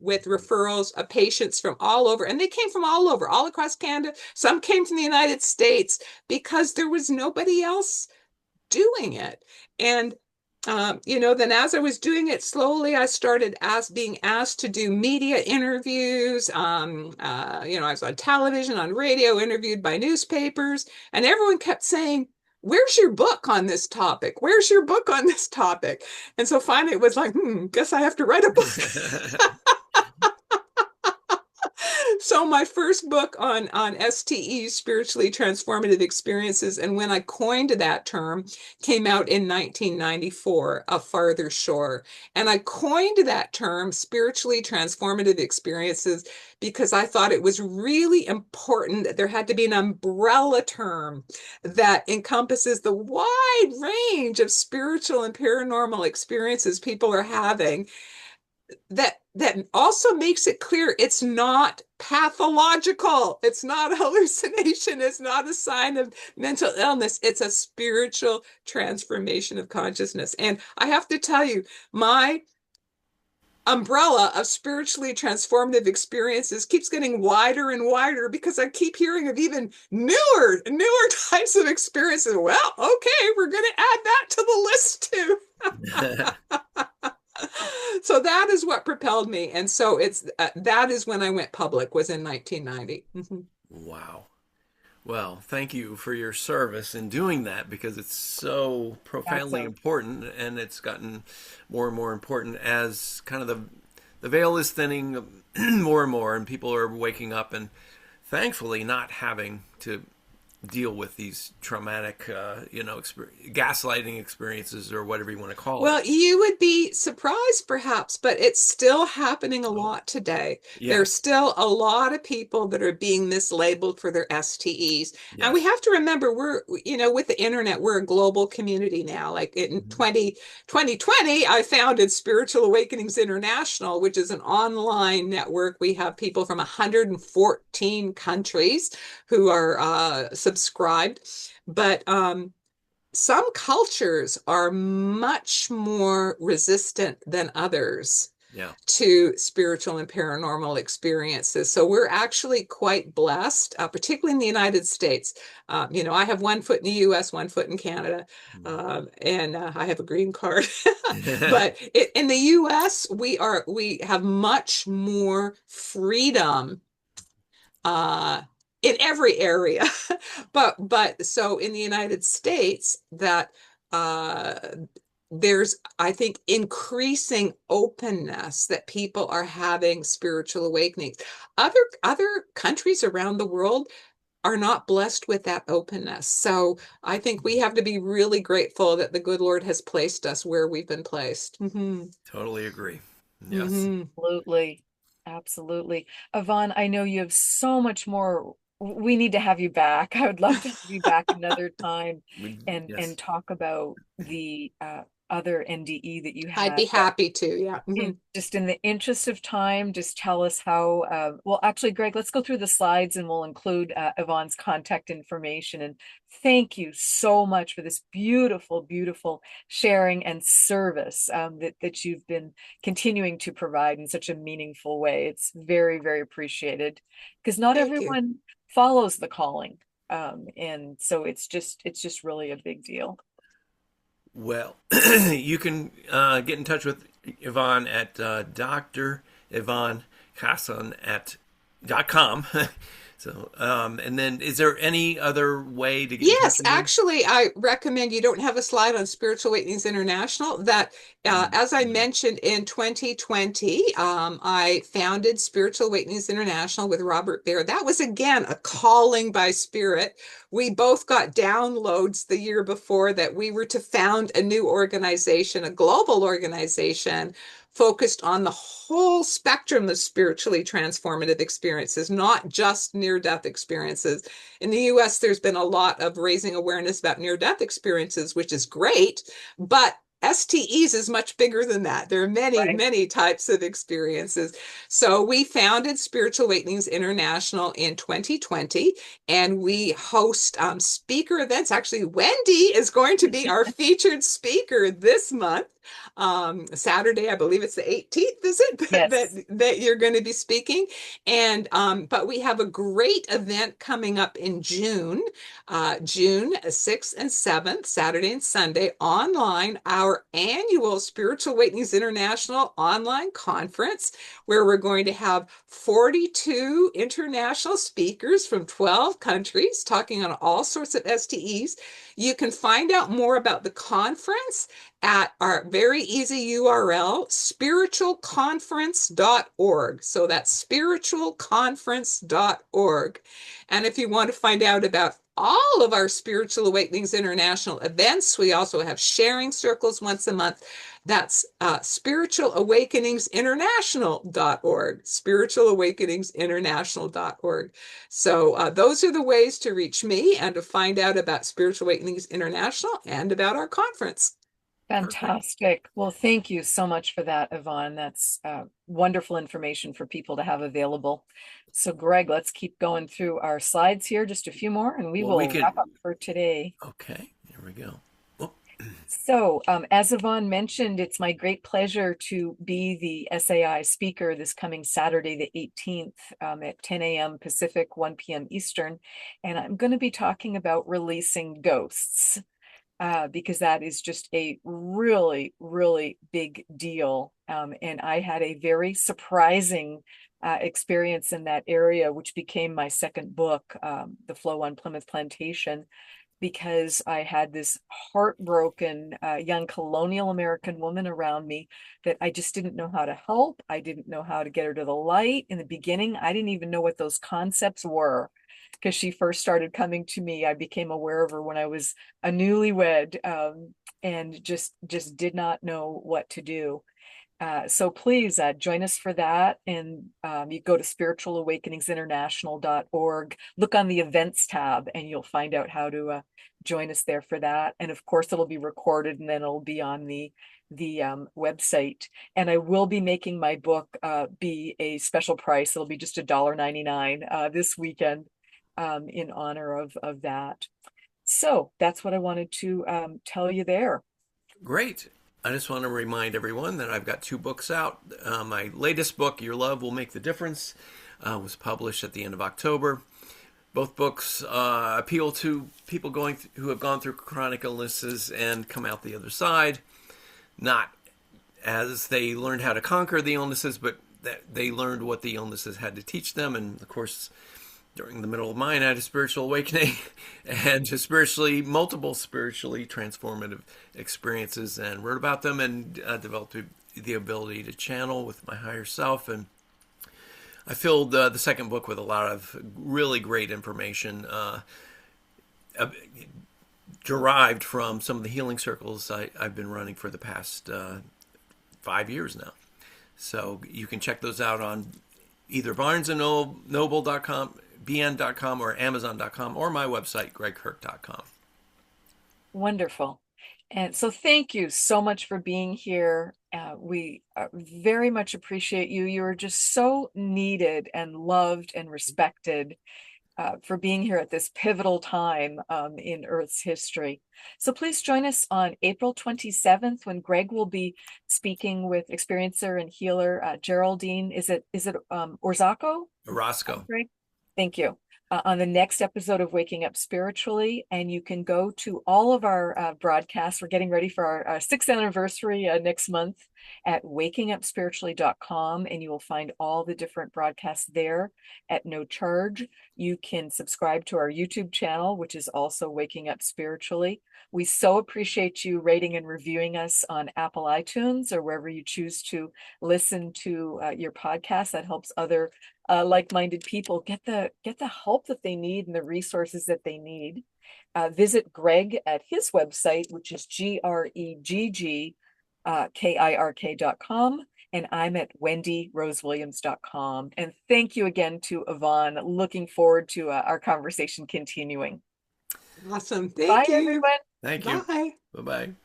with referrals of patients from all over. And they came from all over, all across Canada. Some came from the United States because there was nobody else doing it. And, then as I was doing it slowly, I started being asked to do media interviews. I was on television, on radio, interviewed by newspapers, and everyone kept saying, where's your book on this topic? Where's your book on this topic? And so finally it was like, guess I have to write a book. So my first book on STEs, spiritually transformative experiences, and when I coined that term, came out in 1994, A Farther Shore. And I coined that term, spiritually transformative experiences, because I thought it was really important that there had to be an umbrella term that encompasses the wide range of spiritual and paranormal experiences people are having, that also makes it clear it's not pathological. It's not a hallucination. It's not a sign of mental illness. It's a spiritual transformation of consciousness. And I have to tell you, my umbrella of spiritually transformative experiences keeps getting wider and wider, because I keep hearing of even newer types of experiences. Well, okay, we're going to add that to the list too. So that is what propelled me. And so that is when I went public, was in 1990. Mm-hmm. Wow. Well, thank you for your service in doing that, because it's so profoundly important, and it's gotten more and more important as kind of the veil is thinning more and more, and people are waking up and thankfully not having to deal with these traumatic, gaslighting experiences, or whatever you want to call it. Well, you would be surprised perhaps, but it's still happening a lot today. Yeah. There's still a lot of people that are being mislabeled for their STEs. Yes. And we have to remember, we're, with the internet, we're a global community now. Like in 2020, I founded Spiritual Awakenings International, which is an online network. We have people from 114 countries who are subscribed, but some cultures are much more resistant than others to spiritual and paranormal experiences. So we're actually quite blessed, particularly in the United States. I have one foot in the US, one foot in Canada, and I have a green card. But in the US, we have much more freedom in every area. but so in the United States, that there's, I think, increasing openness, that people are having spiritual awakenings. Other countries around the world are not blessed with that openness. So I think we have to be really grateful that the good Lord has placed us where we've been placed. Mm-hmm. Totally agree. Yes. Mm-hmm. Absolutely. Yvonne, I know you have so much more. We need to have you back. I would love to have you back another time and talk about the other NDE that you I'd had. be happy to. Yeah. Just in the interest of time, just tell us how, well, actually, Gregg, let's go through the slides and we'll include Yvonne's contact information. And thank you so much for this beautiful, beautiful sharing and service that you've been continuing to provide in such a meaningful way. It's very, very appreciated because not Thank you. everyone follows the calling. And so it's just really a big deal. Well, you can get in touch with Yvonne at Dr. Yvonne Kason at .com. So, and then is there any other way to get in touch Yes, with you? actually, I recommend you don't have a slide on Spiritual Awakenings International. That, as I Mhm. mentioned in 2020, I founded Spiritual Awakenings International with Robert Baer. That was again a calling by spirit. We both got downloads the year before that we were to found a new organization, a global organization focused on the whole spectrum of spiritually transformative experiences, not just near-death experiences. In the US, there's been a lot of raising awareness about near-death experiences, which is great, but STEs is much bigger than that. There are many, Right. many types of experiences. So we founded Spiritual Awakenings International in 2020, and we host speaker events. Actually, Wendy is going to be our featured speaker this month. Saturday, I believe it's the 18th, is it, Yes. that you're going to be speaking? And but we have a great event coming up in June, June 6th and 7th, Saturday and Sunday, online, our annual Spiritual Awakenings International online conference, where we're going to have 42 international speakers from 12 countries talking on all sorts of STEs. You can find out more about the conference at our very easy URL, spiritualconference.org. So that's spiritualconference.org. And if you want to find out about all of our Spiritual Awakenings International events, we also have sharing circles once a month. That's spiritualawakeningsinternational.org, spiritualawakeningsinternational.org. So those are the ways to reach me and to find out about Spiritual Awakenings International and about our conference. Perfect. Fantastic. Well, thank you so much for that, Yvonne. That's wonderful information for people to have available. So, Gregg, let's keep going through our slides here, just a few more, and we Well, we will could. wrap up for today. Okay, here we go. Oh, So, as Yvonne mentioned, it's my great pleasure to be the SAI speaker this coming Saturday, the 18th, at 10 a.m. Pacific, 1 p.m. Eastern. And I'm going to be talking about releasing ghosts. Because that is just a really, really big deal. And I had a very surprising experience in that area, which became my second book, The Flow on Plymouth Plantation, because I had this heartbroken young colonial American woman around me that I just didn't know how to help. I didn't know how to get her to the light. In the beginning, I didn't even know what those concepts were because she first started coming to me. I became aware of her when I was a newlywed, and just did not know what to do. So please join us for that. And you go to spiritualawakeningsinternational.org, look on the events tab, and you'll find out how to join us there for that. And of course, it'll be recorded and then it'll be on the website. And I will be making my book be a special price. It'll be just $1.99 this weekend in honor of that. So that's what I wanted to tell you there. great. I just want to remind everyone that I've got two books out. My latest book, Your Love Will Make the Difference, was published at the end of October. Both books appeal to people who have gone through chronic illnesses and come out the other side, not as they learned how to conquer the illnesses, but that they learned what the illnesses had to teach them. And of course, during the middle of mine, I had a spiritual awakening and just multiple spiritually transformative experiences, and wrote about them and developed the ability to channel with my higher self. And I filled the second book with a lot of really great information derived from some of the healing circles I've been running for the past 5 years now. So you can check those out on either barnesandnoble.com, bn.com, or amazon.com, or my website, greggkirk.com. Wonderful. And so thank you so much for being here. We very much appreciate you. You are just so needed and loved and respected for being here at this pivotal time in Earth's history. So please join us on April 27th when Gregg will be speaking with experiencer and healer Geraldine. Is it Orzako? Roscoe. Greg? Thank you. On the next episode of Waking Up Spiritually, and you can go to all of our broadcasts. We're getting ready for our 6th anniversary next month at wakingupspiritually.com, and you will find all the different broadcasts there at no charge. You can subscribe to our YouTube channel, which is also Waking Up Spiritually. We so appreciate you rating and reviewing us on Apple iTunes or wherever you choose to listen to your podcast. That helps other like-minded people get the help that they need and the resources that they need. Visit Gregg at his website, which is GreggKirk.com. And I'm at WendyRoseWilliams.com. And thank you again to Yvonne. Looking forward to our conversation continuing. Awesome. Bye, Thank you. everyone. Thank you. Bye. Bye-bye.